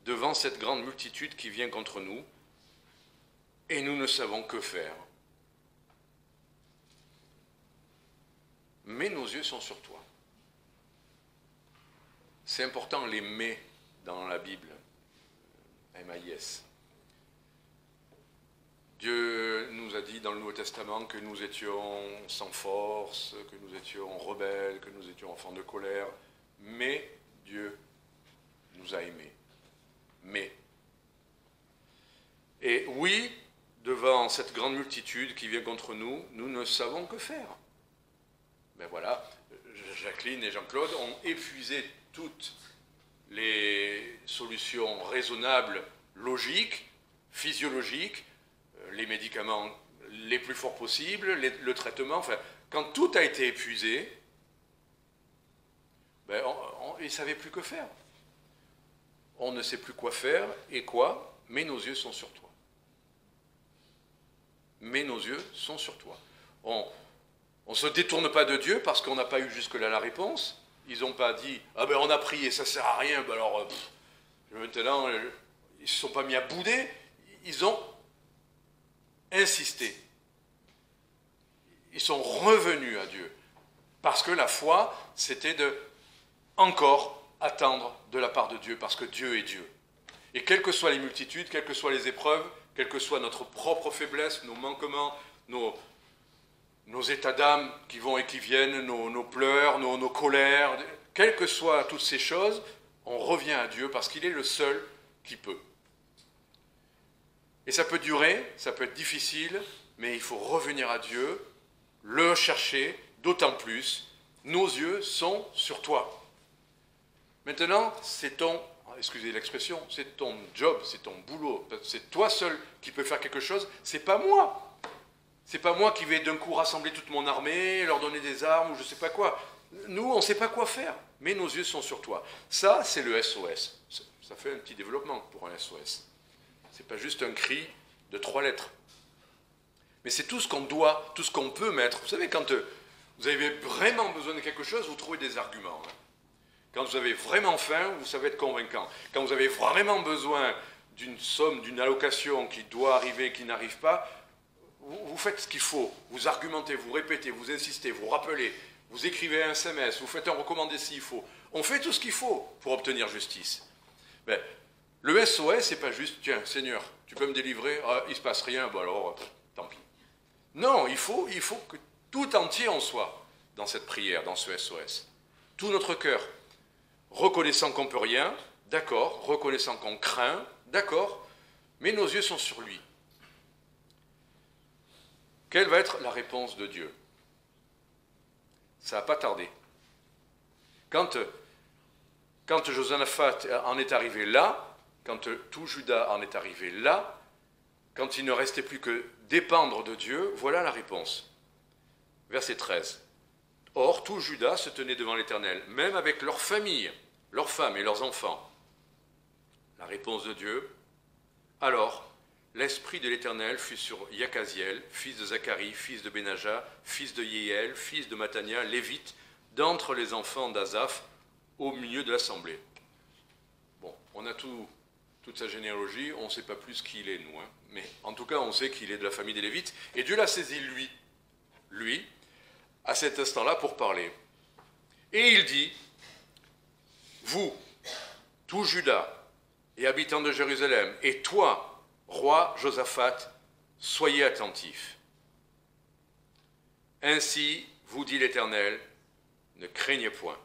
devant cette grande multitude qui vient contre nous, et nous ne savons que faire. Mais nos yeux sont sur toi. » C'est important les mais dans la Bible. M-A-I-S. Dieu nous a dit dans le Nouveau Testament que nous étions sans force, que nous étions rebelles, que nous étions enfants de colère, mais Dieu nous a aimés. Mais. Et oui, devant cette grande multitude qui vient contre nous, nous ne savons que faire. Ben voilà, Jacqueline et Jean-Claude ont épuisé toutes les solutions raisonnables, logiques, physiologiques, les médicaments les plus forts possibles, le traitement, enfin, quand tout a été épuisé, ben ils ne savaient plus que faire. On ne sait plus quoi faire et quoi, mais nos yeux sont sur toi. Mais nos yeux sont sur toi. On ne se détourne pas de Dieu parce qu'on n'a pas eu jusque-là la réponse. Ils n'ont pas dit « Ah ben on a prié, ça ne sert à rien, ben alors maintenant ils ne se sont pas mis à bouder ». Ils ont insisté. Ils sont revenus à Dieu. Parce que la foi, c'était de encore attendre de la part de Dieu, parce que Dieu est Dieu. Et quelles que soient les multitudes, quelles que soient les épreuves, quelle que soit notre propre faiblesse, nos manquements, nos états d'âme qui vont et qui viennent, nos pleurs, nos colères, quelles que soient toutes ces choses, on revient à Dieu parce qu'il est le seul qui peut. Et ça peut durer, ça peut être difficile, mais il faut revenir à Dieu, le chercher, d'autant plus, nos yeux sont sur toi. Maintenant, c'est ton, excusez l'expression, c'est ton job, c'est ton boulot, c'est toi seul qui peux faire quelque chose, c'est pas moi. C'est pas moi qui vais d'un coup rassembler toute mon armée, leur donner des armes ou je sais pas quoi. Nous, on ne sait pas quoi faire, mais nos yeux sont sur toi. Ça, c'est le SOS. Ça fait un petit développement pour un SOS. C'est pas juste un cri de 3 lettres. Mais c'est tout ce qu'on doit, tout ce qu'on peut mettre. Vous savez, quand vous avez vraiment besoin de quelque chose, vous trouvez des arguments. Quand vous avez vraiment faim, vous savez être convaincant. Quand vous avez vraiment besoin d'une somme, d'une allocation qui doit arriver, qui n'arrive pas, vous faites ce qu'il faut. Vous argumentez, vous répétez, vous insistez, vous rappelez, vous écrivez un SMS, vous faites un recommandé s'il faut. On fait tout ce qu'il faut pour obtenir justice. Ben, le SOS, c'est pas juste, tiens, Seigneur, tu peux me délivrer, ah, il ne se passe rien, bon alors, tant pis. Non, il faut que tout entier on soit dans cette prière, dans ce SOS. Tout notre cœur. Reconnaissant qu'on ne peut rien, d'accord. Reconnaissant qu'on craint, d'accord. Mais nos yeux sont sur lui. Quelle va être la réponse de Dieu? Ça n'a pas tardé. Quand Josaphat en est arrivé là, quand tout Juda en est arrivé là, quand il ne restait plus que dépendre de Dieu, voilà la réponse. Verset 13. Or, tout Juda se tenait devant l'Éternel, même avec leurs familles, leurs femmes et leurs enfants. La réponse de Dieu. Alors, l'esprit de l'Éternel fut sur Yacaziel, fils de Zacharie, fils de Benaja, fils de Yéel, fils de Matania, lévite, d'entre les enfants d'Azaph, au milieu de l'assemblée. Bon, on a toute sa généalogie, on ne sait pas plus qui il est, nous. Mais en tout cas, on sait qu'il est de la famille des Lévites. Et Dieu l'a saisi, lui, à cet instant-là, pour parler. Et il dit, vous, tout Juda et habitants de Jérusalem, et toi, roi Josaphat, soyez attentifs. Ainsi, vous dit l'Éternel, ne craignez point,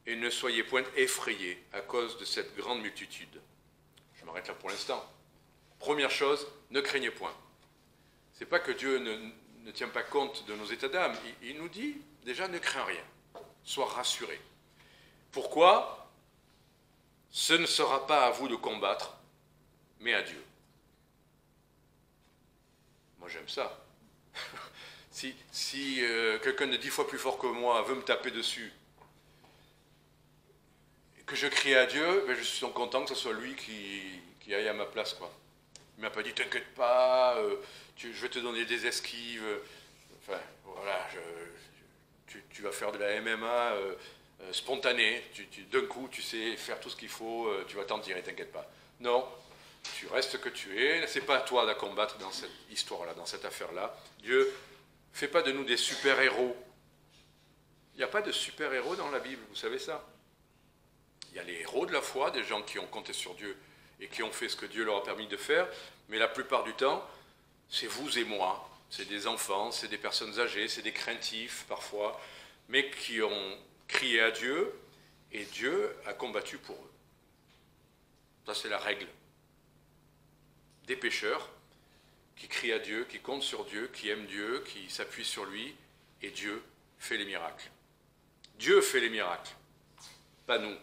et ne soyez point effrayés à cause de cette grande multitude. Je m'arrête là pour l'instant. Première chose, ne craignez point. Ce n'est pas que Dieu ne tient pas compte de nos états d'âme. Il nous dit, déjà, ne crains rien. Sois rassuré. Pourquoi? Ce ne sera pas à vous de combattre, mais à Dieu. Moi, j'aime ça. Si quelqu'un de 10 fois plus fort que moi veut me taper dessus, et que je crie à Dieu, ben je suis content que ce soit lui qui aille à ma place, quoi. Il ne m'a pas dit, t'inquiète pas, je vais te donner des esquives. Enfin, voilà, tu vas faire de la MMA spontanée. D'un coup, tu sais faire tout ce qu'il faut, tu vas t'en tirer, t'inquiète pas. Non, tu restes que tu es. C'est pas à toi de combattre dans cette histoire-là, dans cette affaire-là. Dieu ne fait pas de nous des super-héros. Il n'y a pas de super-héros dans la Bible, vous savez ça? il y a les héros de la foi, des gens qui ont compté sur Dieu et qui ont fait ce que Dieu leur a permis de faire, mais la plupart du temps, c'est vous et moi, c'est des enfants, c'est des personnes âgées, c'est des craintifs parfois, mais qui ont crié à Dieu, et Dieu a combattu pour eux. Ça, c'est la règle. Des pécheurs qui crient à Dieu, qui comptent sur Dieu, qui aiment Dieu, qui s'appuient sur lui, et Dieu fait les miracles. Dieu fait les miracles, pas nous.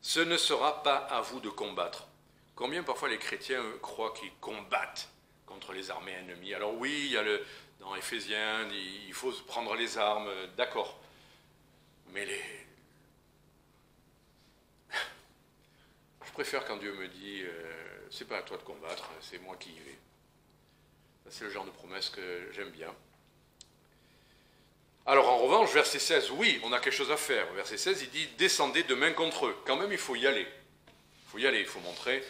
Ce ne sera pas à vous de combattre. Combien parfois les chrétiens croient qu'ils combattent contre les armées ennemies? Alors oui, il y a dans Éphésiens, il faut prendre les armes, d'accord. Mais je préfère quand Dieu me dit, c'est pas à toi de combattre, c'est moi qui y vais. C'est le genre de promesse que j'aime bien. Alors en revanche, verset 16, oui, on a quelque chose à faire. Verset 16, il dit, descendez de main contre eux. Quand même, il faut y aller. Il faut montrer,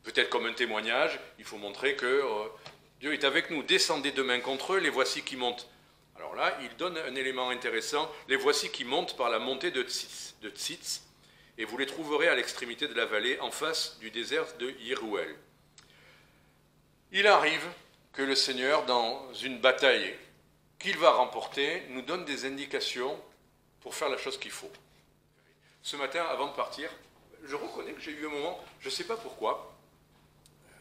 peut-être comme un témoignage, il faut montrer que Dieu est avec nous. Descendez de main contre eux, les voici qui montent. Alors là, il donne un élément intéressant. Les voici qui montent par la montée de Tzitz, et vous les trouverez à l'extrémité de la vallée, en face du désert de Yerouel. Il arrive que le Seigneur, dans une bataille qu'il va remporter, nous donne des indications pour faire la chose qu'il faut. Ce matin, avant de partir, je reconnais que j'ai eu un moment, je ne sais pas pourquoi,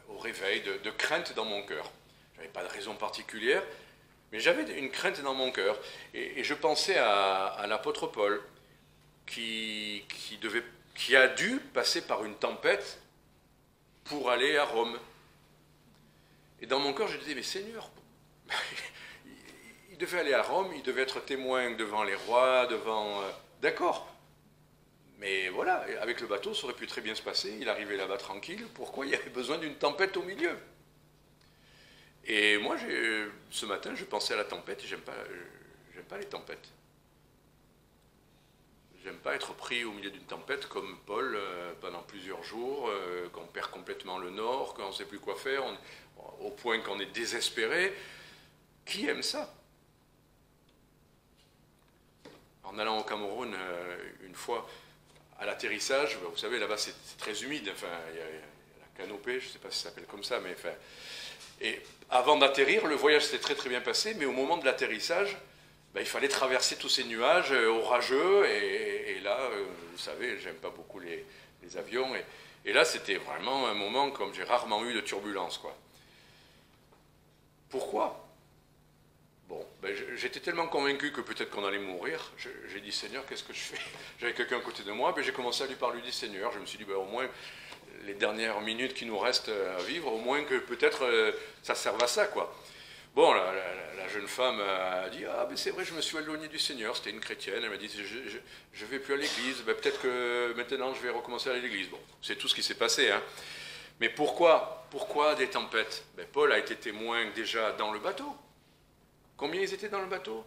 au réveil, de crainte dans mon cœur. Je n'avais pas de raison particulière, mais j'avais une crainte dans mon cœur. Et je pensais à l'apôtre Paul, qui a dû passer par une tempête pour aller à Rome. Et dans mon cœur, je disais, mais Seigneur, il devait aller à Rome, il devait être témoin devant les rois, d'accord. Mais voilà, avec le bateau, ça aurait pu très bien se passer, il arrivait là-bas tranquille, pourquoi il y avait besoin d'une tempête au milieu? Et moi, ce matin, je pensais à la tempête, et j'aime pas les tempêtes. J'aime pas être pris au milieu d'une tempête comme Paul pendant plusieurs jours, qu'on perd complètement le nord, qu'on ne sait plus quoi faire, au point qu'on est désespéré. Qui aime ça? En allant au Cameroun, une fois, à l'atterrissage, vous savez, là-bas c'est très humide, enfin, il y a la canopée, je ne sais pas si ça s'appelle comme ça, mais enfin... Et avant d'atterrir, le voyage s'était très très bien passé, mais au moment de l'atterrissage, il fallait traverser tous ces nuages orageux, et là, vous savez, j'aime pas beaucoup les avions, et là c'était vraiment un moment comme j'ai rarement eu de turbulence, quoi. Pourquoi? Bon, j'étais tellement convaincu que peut-être qu'on allait mourir, j'ai dit, Seigneur, qu'est-ce que je fais? J'avais quelqu'un à côté de moi, j'ai commencé à lui parler du Seigneur, je me suis dit, au moins, les dernières minutes qui nous restent à vivre, au moins que peut-être ça serve à ça, quoi. Bon, la jeune femme a dit, ah, mais c'est vrai, je me suis éloigné du Seigneur, c'était une chrétienne, elle m'a dit, je vais plus à l'église, peut-être que maintenant je vais recommencer à aller à l'église. Bon, c'est tout ce qui s'est passé, hein. Mais pourquoi des tempêtes? Paul a été témoin déjà dans le bateau. Combien ils étaient dans le bateau?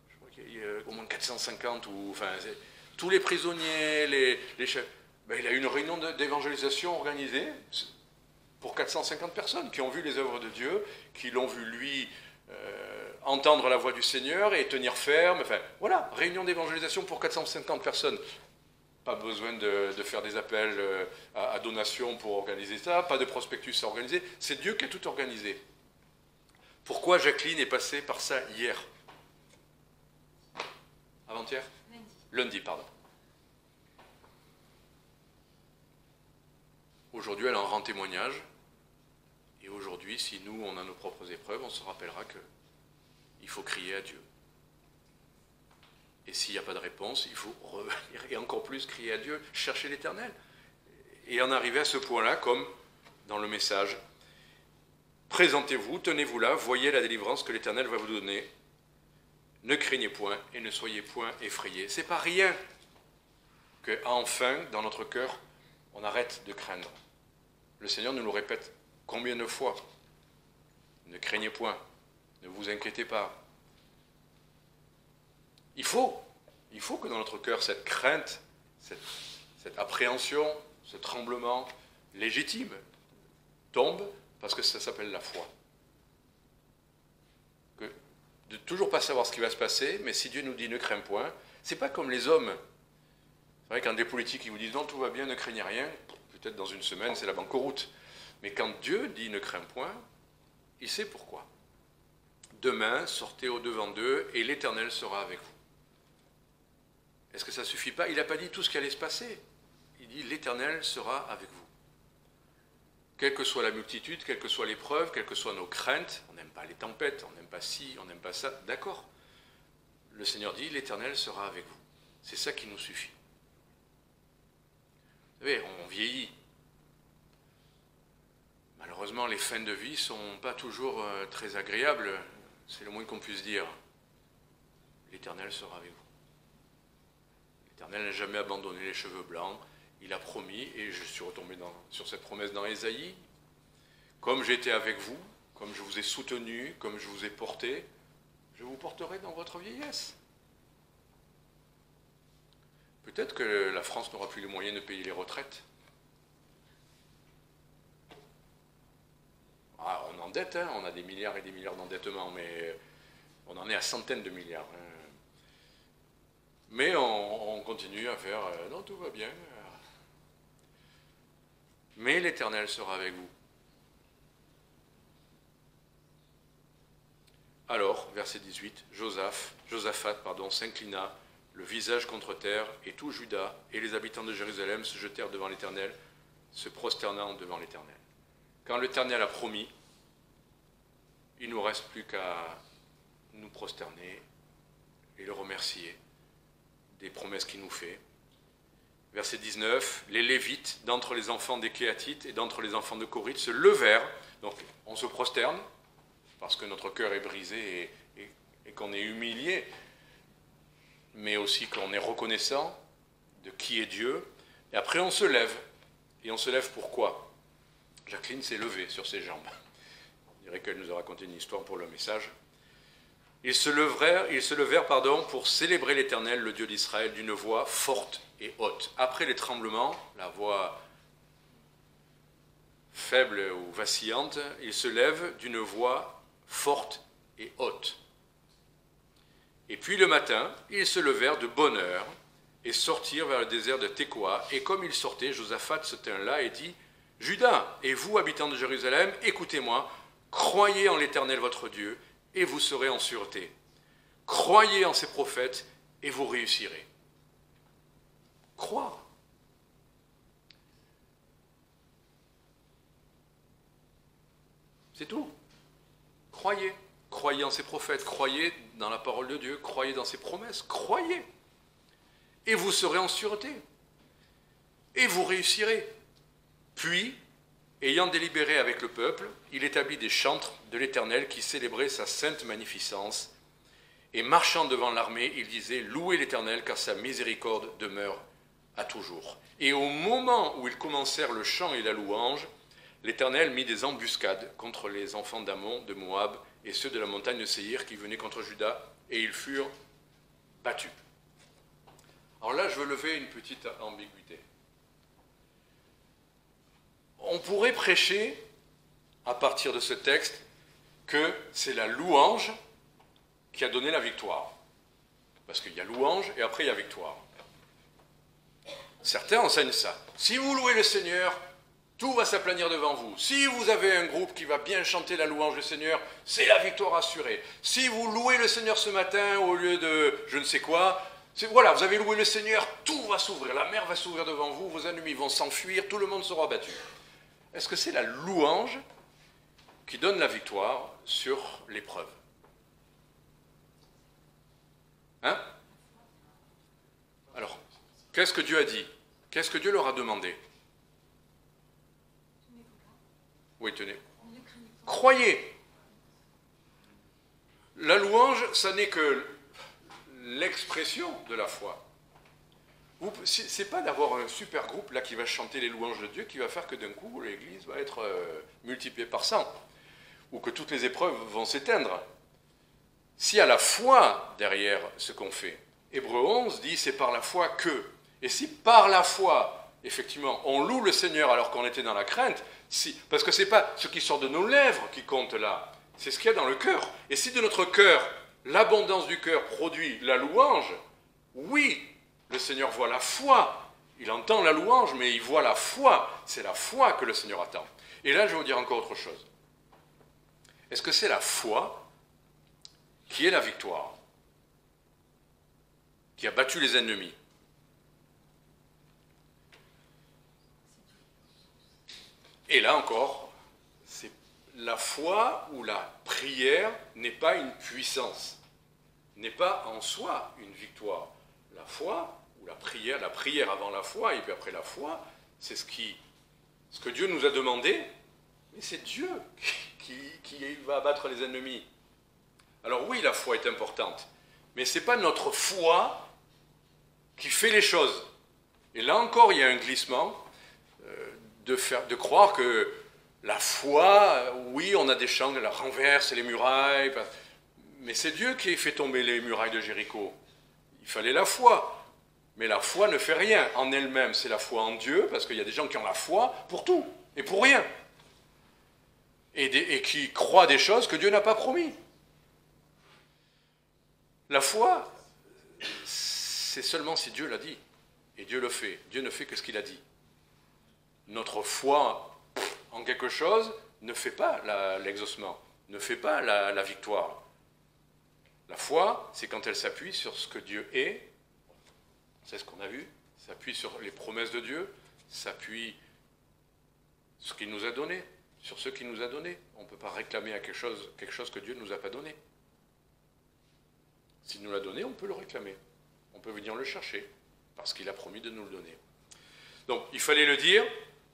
Je crois qu'il y a au moins 450, tous les prisonniers, les chefs. Il a eu une réunion d'évangélisation organisée pour 450 personnes qui ont vu les œuvres de Dieu, qui l'ont vu lui entendre la voix du Seigneur et tenir ferme. Enfin, voilà, réunion d'évangélisation pour 450 personnes. Pas besoin de faire des appels à donation pour organiser ça, pas de prospectus à organiser. C'est Dieu qui a tout organisé. Pourquoi Jacqueline est passée par ça hier? Avant-hier? Lundi, pardon. Aujourd'hui, elle en rend témoignage. Et aujourd'hui, si nous, on a nos propres épreuves, on se rappellera qu'il faut crier à Dieu. Et s'il n'y a pas de réponse, il faut revenir et encore plus crier à Dieu, chercher l'Éternel. Et en arriver à ce point-là, comme dans le message, présentez-vous, tenez-vous là, voyez la délivrance que l'Éternel va vous donner. Ne craignez point et ne soyez point effrayés. C'est pas rien que enfin, dans notre cœur, on arrête de craindre. Le Seigneur nous le répète combien de fois? Ne craignez point, ne vous inquiétez pas. Il faut que dans notre cœur, cette crainte, cette appréhension, ce tremblement légitime tombe, parce que ça s'appelle la foi. De ne toujours pas savoir ce qui va se passer, mais si Dieu nous dit ne crains point, c'est pas comme les hommes C'est vrai, quand des politiques ils vous disent non, tout va bien, ne craignez rien, peut-être dans une semaine, c'est la banqueroute. Mais quand Dieu dit ne crains point, il sait pourquoi. Demain, sortez au-devant d'eux et l'Éternel sera avec vous. Est-ce que ça ne suffit pas? Il n'a pas dit tout ce qui allait se passer. Il dit l'Éternel sera avec vous. Quelle que soit la multitude, quelle que soit l'épreuve, quelles que soient nos craintes, on n'aime pas les tempêtes, on n'aime pas ci, on n'aime pas ça, d'accord. Le Seigneur dit l'Éternel sera avec vous. C'est ça qui nous suffit. Vous savez, on vieillit. Malheureusement, les fins de vie ne sont pas toujours très agréables. C'est le moins qu'on puisse dire. L'Éternel sera avec vous. L'Éternel n'a jamais abandonné les cheveux blancs. Il a promis, et je suis retombé sur cette promesse dans Ésaïe, comme j'ai été avec vous, comme je vous ai soutenu, comme je vous ai porté, je vous porterai dans votre vieillesse. Peut-être que la France n'aura plus les moyens de payer les retraites. Ah, on endette, hein, on a des milliards et des milliards d'endettement, mais on en est à centaines de milliards. Hein. Mais on continue à faire non, tout va bien. Mais l'Éternel sera avec vous. Alors, verset 18, Josaphat s'inclina, le visage contre terre, et tout Juda et les habitants de Jérusalem se jetèrent devant l'Éternel, se prosternant devant l'Éternel. Quand l'Éternel a promis, il ne nous reste plus qu'à nous prosterner et le remercier des promesses qu'il nous fait. Verset 19, les Lévites, d'entre les enfants des Kéatites et d'entre les enfants de Corith, se levèrent. Donc on se prosterne, parce que notre cœur est brisé et qu'on est humilié, mais aussi qu'on est reconnaissant de qui est Dieu. Et après on se lève. Et on se lève pourquoi? Jacqueline s'est levée sur ses jambes. On dirait qu'elle nous a raconté une histoire pour le message. Ils se levèrent pour célébrer l'Éternel, le Dieu d'Israël, d'une voix forte et haute. Après les tremblements, la voix faible ou vacillante, ils se lèvent d'une voix forte et haute. Et puis le matin, ils se levèrent de bonne heure et sortirent vers le désert de Tekoa. Et comme ils sortaient, Josaphat se tint là et dit, « Juda, et vous, habitants de Jérusalem, écoutez-moi, croyez en l'Éternel votre Dieu, et vous serez en sûreté. Croyez en ses prophètes, et vous réussirez. » Croire. C'est tout. Croyez. Croyez en ses prophètes, croyez dans la parole de Dieu, croyez dans ses promesses, croyez. Et vous serez en sûreté. Et vous réussirez. Puis, ayant délibéré avec le peuple, il établit des chantres de l'Éternel qui célébraient sa sainte magnificence. Et marchant devant l'armée, il disait, « Louez l'Éternel, car sa miséricorde demeure à toujours. » Et au moment où ils commencèrent le chant et la louange, l'Éternel mit des embuscades contre les enfants d'Ammon, de Moab, et ceux de la montagne de Séhir qui venaient contre Juda, et ils furent battus. Alors là, je veux lever une petite ambiguïté. On pourrait prêcher, à partir de ce texte, que c'est la louange qui a donné la victoire. Parce qu'il y a louange et après il y a victoire. Certains enseignent ça. Si vous louez le Seigneur, tout va s'aplanir devant vous. Si vous avez un groupe qui va bien chanter la louange du Seigneur, c'est la victoire assurée. Si vous louez le Seigneur ce matin au lieu de je ne sais quoi, voilà, vous avez loué le Seigneur, tout va s'ouvrir. La mer va s'ouvrir devant vous, vos ennemis vont s'enfuir, tout le monde sera battu. Est-ce que c'est la louange qui donne la victoire sur l'épreuve? Hein? Alors, qu'est-ce que Dieu a dit? Qu'est-ce que Dieu leur a demandé? Oui, tenez. Croyez. La louange, ça n'est que l'expression de la foi. Ce n'est pas d'avoir un super groupe là qui va chanter les louanges de Dieu qui va faire que d'un coup l'Église va être multipliée par 100 ou que toutes les épreuves vont s'éteindre. S'il y a la foi derrière ce qu'on fait, Hébreux 11 dit c'est par la foi que. Et si par la foi, effectivement, on loue le Seigneur alors qu'on était dans la crainte, parce que ce n'est pas ce qui sort de nos lèvres qui compte là, c'est ce qu'il y a dans le cœur. Et si de notre cœur, l'abondance du cœur produit la louange, oui, Le Seigneur voit la foi. Il entend la louange, mais il voit la foi. C'est la foi que le Seigneur attend. Et là, je vais vous dire encore autre chose. Est-ce que c'est la foi qui est la victoire, qui a battu les ennemis? Et là encore, c'est la foi ou la prière n'est pas une puissance, n'est pas en soi une victoire. La foi ou la prière avant la foi et puis après la foi, c'est ce que Dieu nous a demandé, mais c'est Dieu qui va abattre les ennemis. Alors oui, la foi est importante, mais ce n'est pas notre foi qui fait les choses. Et là encore, il y a un glissement de croire que la foi, oui, on a des champs, elle renverse les murailles, mais c'est Dieu qui a fait tomber les murailles de Jéricho. Il fallait la foi, mais la foi ne fait rien en elle-même, c'est la foi en Dieu, parce qu'il y a des gens qui ont la foi pour tout et pour rien, et qui croient des choses que Dieu n'a pas promis. La foi, c'est seulement si Dieu l'a dit, et Dieu le fait. Dieu ne fait que ce qu'il a dit. Notre foi en quelque chose ne fait pas l'exaucement, ne fait pas la victoire. La foi, c'est quand elle s'appuie sur ce que Dieu est, c'est ce qu'on a vu, s'appuie sur les promesses de Dieu, s'appuie sur ce qu'il nous a donné, sur ce qu'il nous a donné. On ne peut pas réclamer à quelque chose que Dieu ne nous a pas donné. S'il nous l'a donné, on peut le réclamer. On peut venir le chercher, parce qu'il a promis de nous le donner. Donc, il fallait le dire,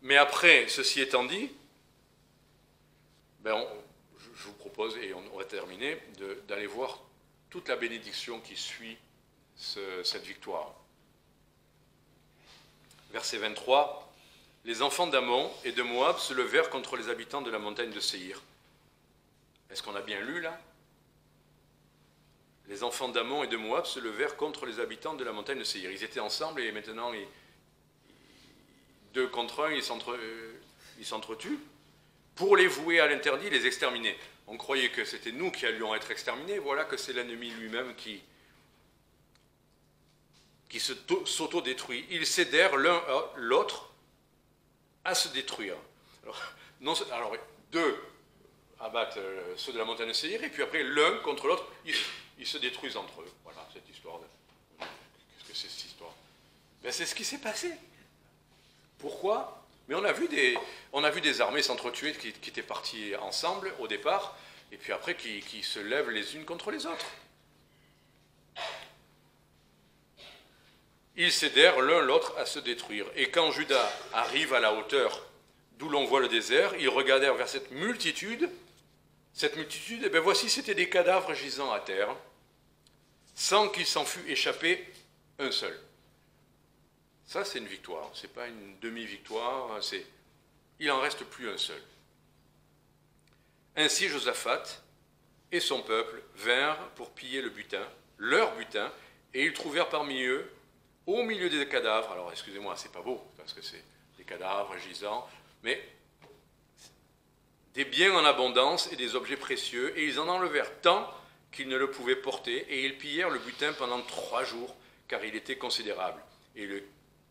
mais après, ceci étant dit, je vous propose, et on va terminer, d'aller voir toute la bénédiction qui suit cette victoire. Verset 23, « Les enfants d'Ammon et de Moab se levèrent contre les habitants de la montagne de Séhir. » Est-ce qu'on a bien lu, là? Les enfants d'Ammon et de Moab se levèrent contre les habitants de la montagne de Séhir. Ils étaient ensemble et maintenant, deux contre un, ils s'entretuent pour les vouer à l'interdit, les exterminer. On croyait que c'était nous qui allions être exterminés. Voilà que c'est l'ennemi lui-même qui s'auto-détruit. Ils cédèrent l'un à l'autre à se détruire. Alors deux abattent ceux de la montagne de Séhir, et puis après, l'un contre l'autre, ils se détruisent entre eux. Voilà, cette histoire. Qu'est-ce que c'est cette histoire? C'est ce qui s'est passé. Pourquoi? Mais on a vu des armées s'entretuer qui étaient parties ensemble au départ, et puis après qui se lèvent les unes contre les autres. Ils cédèrent l'un l'autre à se détruire. Et quand Juda arrive à la hauteur d'où l'on voit le désert, ils regardèrent vers cette multitude, et bien voici, c'était des cadavres gisant à terre, sans qu'il s'en fût échappé un seul. Ça, c'est une victoire. Ce n'est pas une demi-victoire. Il n'en reste plus un seul. Ainsi, Josaphat et son peuple vinrent pour piller le butin, leur butin, et ils trouvèrent parmi eux, au milieu des cadavres, alors excusez-moi, c'est pas beau, parce que c'est des cadavres gisants, mais des biens en abondance et des objets précieux, et ils en enlevèrent tant qu'ils ne le pouvaient porter, et ils pillèrent le butin pendant 3 jours, car il était considérable. Et le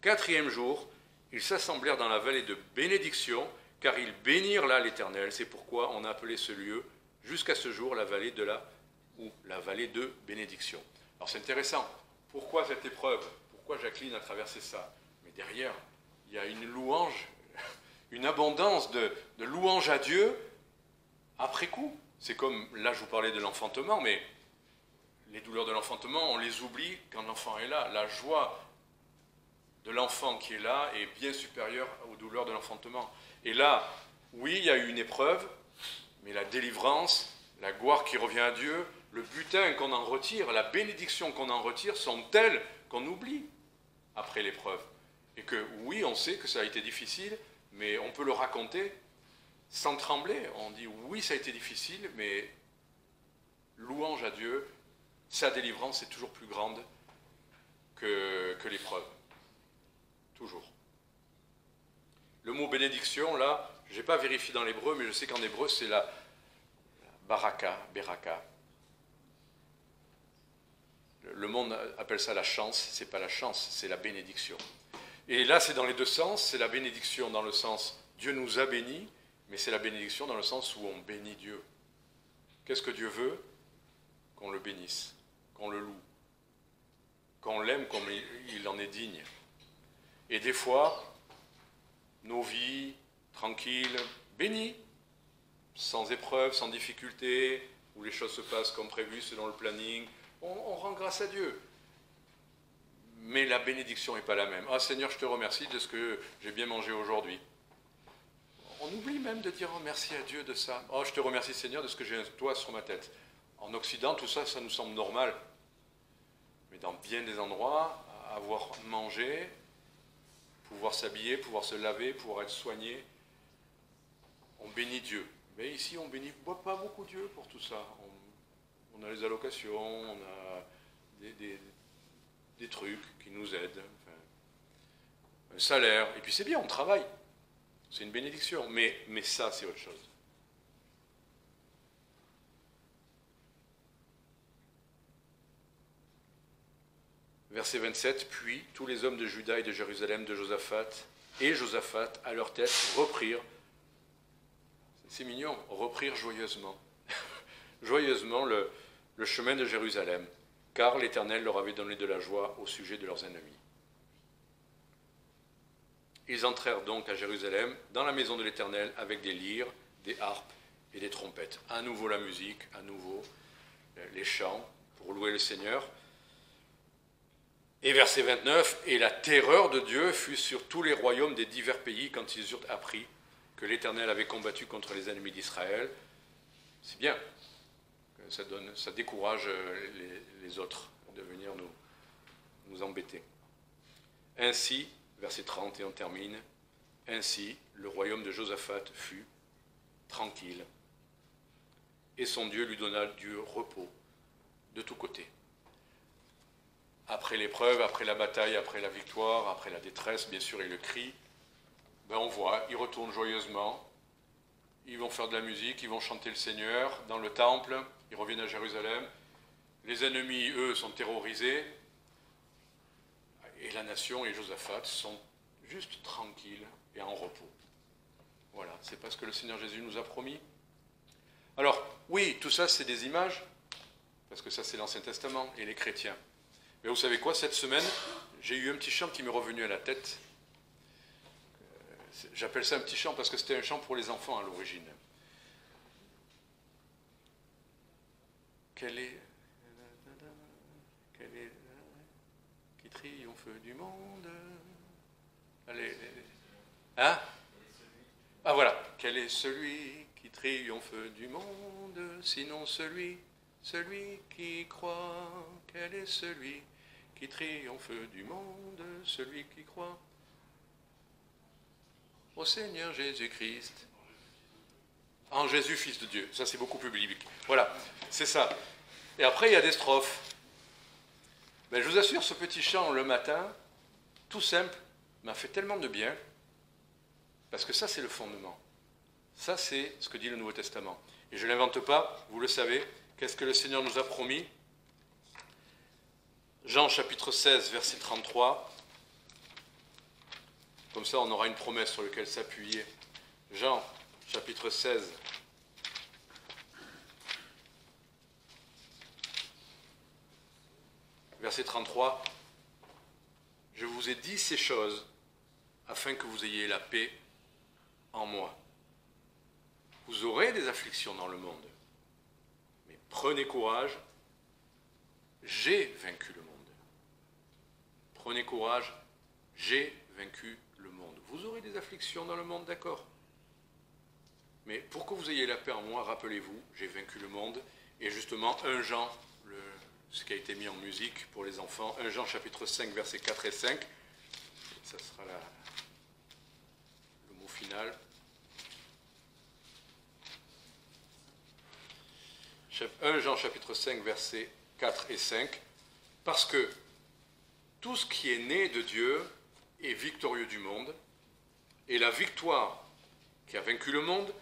4e jour, ils s'assemblèrent dans la vallée de bénédiction, car ils bénirent là l'Éternel. C'est pourquoi on a appelé ce lieu, jusqu'à ce jour, la vallée de bénédiction. Alors c'est intéressant. Pourquoi cette épreuve? Pourquoi Jacqueline a traversé ça? Mais derrière, il y a une louange, une abondance de louange à Dieu après coup. C'est comme, là je vous parlais de l'enfantement, mais les douleurs de l'enfantement, on les oublie quand l'enfant est là. La joie de l'enfant qui est là est bien supérieure aux douleurs de l'enfantement. Et là, oui, il y a eu une épreuve, mais la délivrance, la gloire qui revient à Dieu, le butin qu'on en retire, la bénédiction qu'on en retire sont telles qu'on oublie après l'épreuve. Et que oui, on sait que ça a été difficile, mais on peut le raconter sans trembler. On dit oui, ça a été difficile, mais louange à Dieu, sa délivrance est toujours plus grande que l'épreuve. Toujours. Le mot bénédiction, là, je n'ai pas vérifié dans l'hébreu, mais je sais qu'en hébreu, c'est la baraka. Le monde appelle ça la chance, ce n'est pas la chance, c'est la bénédiction. Et là, c'est dans les deux sens, c'est la bénédiction dans le sens Dieu nous a bénis, mais c'est la bénédiction dans le sens où on bénit Dieu. Qu'est-ce que Dieu veut? Qu'on le bénisse, qu'on le loue, qu'on l'aime comme il en est digne. Et des fois, nos vies tranquilles, bénies, sans épreuve, sans difficulté, où les choses se passent comme prévu selon le planning, on rend grâce à Dieu. Mais la bénédiction n'est pas la même. Ah Seigneur, je te remercie de ce que j'ai bien mangé aujourd'hui. On oublie même de dire oh, merci à Dieu de ça. Oh, je te remercie Seigneur de ce que j'ai un toit sur ma tête. En Occident, tout ça, ça nous semble normal. Mais dans bien des endroits, avoir mangé, pouvoir s'habiller, pouvoir se laver, pouvoir être soigné, on bénit Dieu. Mais ici, on bénit pas beaucoup Dieu pour tout ça. On a les allocations, on a des trucs qui nous aident, enfin, un salaire, et puis c'est bien, on travaille. C'est une bénédiction, mais ça, c'est autre chose. Verset 27, « Puis tous les hommes de Juda et de Jérusalem, de Josaphat, à leur tête, reprirent, c'est mignon, reprirent joyeusement, joyeusement le chemin de Jérusalem, car l'Éternel leur avait donné de la joie au sujet de leurs ennemis. Ils entrèrent donc à Jérusalem, dans la maison de l'Éternel, avec des lyres, des harpes et des trompettes. À nouveau la musique, à nouveau les chants, pour louer le Seigneur. Et verset 29, « Et la terreur de Dieu fut sur tous les royaumes des divers pays quand ils eurent appris que l'Éternel avait combattu contre les ennemis d'Israël. » C'est bien, ça décourage les autres de venir nous embêter. Ainsi, verset 30, et on termine, « Ainsi, le royaume de Josaphat fut tranquille, et son Dieu lui donna du repos de tous côtés. » Après l'épreuve, après la bataille, après la victoire, après la détresse, bien sûr, et le cri, on voit, ils retournent joyeusement, ils vont faire de la musique, ils vont chanter le Seigneur dans le temple, ils reviennent à Jérusalem. Les ennemis, eux, sont terrorisés, et la nation et Josaphat sont juste tranquilles et en repos. Voilà, c'est pas ce que le Seigneur Jésus nous a promis. Alors, oui, tout ça, c'est des images, parce que ça, c'est l'Ancien Testament et les chrétiens. Mais vous savez quoi, cette semaine, j'ai eu un petit chant qui m'est revenu à la tête. J'appelle ça un petit chant parce que c'était un chant pour les enfants à l'origine. Quel est qui triomphe du monde? Allez, hein? Ah voilà, quel est celui qui triomphe du monde, sinon celui qui croit? Quel est celui qui triomphe du monde, celui qui croit au Seigneur Jésus-Christ? En Jésus, Fils de Dieu. Ça, c'est beaucoup plus biblique. Voilà, c'est ça. Et après, il y a des strophes. Mais je vous assure, ce petit chant le matin, tout simple, m'a fait tellement de bien, parce que ça, c'est le fondement. Ça, c'est ce que dit le Nouveau Testament. Et je ne l'invente pas, vous le savez. Qu'est-ce que le Seigneur nous a promis? Jean chapitre 16, verset 33. Comme ça, on aura une promesse sur laquelle s'appuyer. Jean chapitre 16. Verset 33. Je vous ai dit ces choses afin que vous ayez la paix en moi. Vous aurez des afflictions dans le monde. Mais prenez courage, j'ai vaincu le monde. Prenez courage, j'ai vaincu le monde. Vous aurez des afflictions dans le monde, d'accord. Mais pour que vous ayez la paix en moi, rappelez-vous, j'ai vaincu le monde. Et justement, 1 Jean, ce qui a été mis en musique pour les enfants, 1 Jean chapitre 5, versets 4 et 5, ça sera le mot final. 1 Jean chapitre 5, versets 4 et 5, parce que tout ce qui est né de Dieu est victorieux du monde, et la victoire qui a vaincu le monde,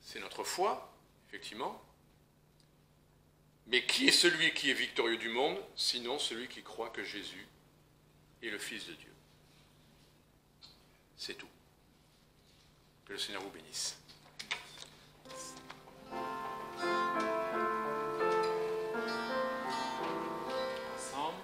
c'est notre foi, effectivement, Mais qui est celui qui est victorieux du monde, sinon celui qui croit que Jésus est le Fils de Dieu? C'est tout. Que le Seigneur vous bénisse. Ensemble.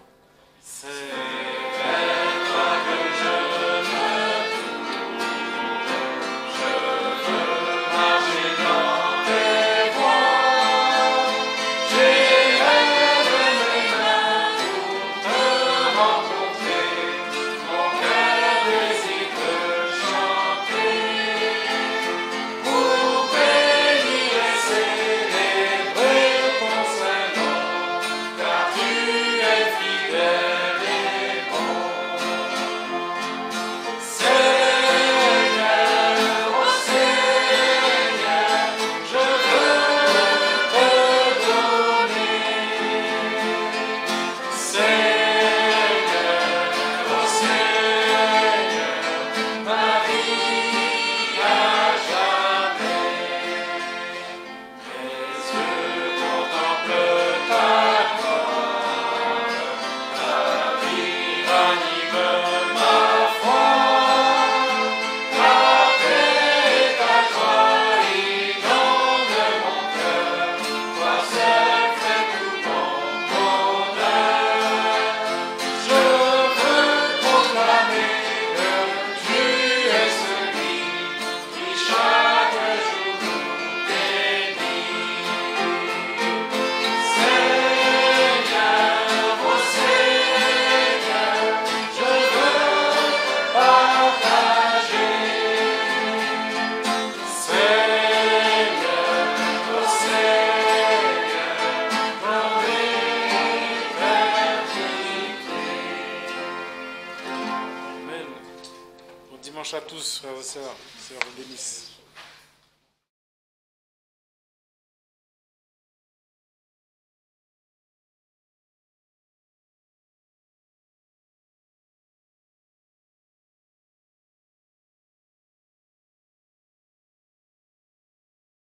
Dimanche à tous, frères et sœurs. Seigneur vous bénisse.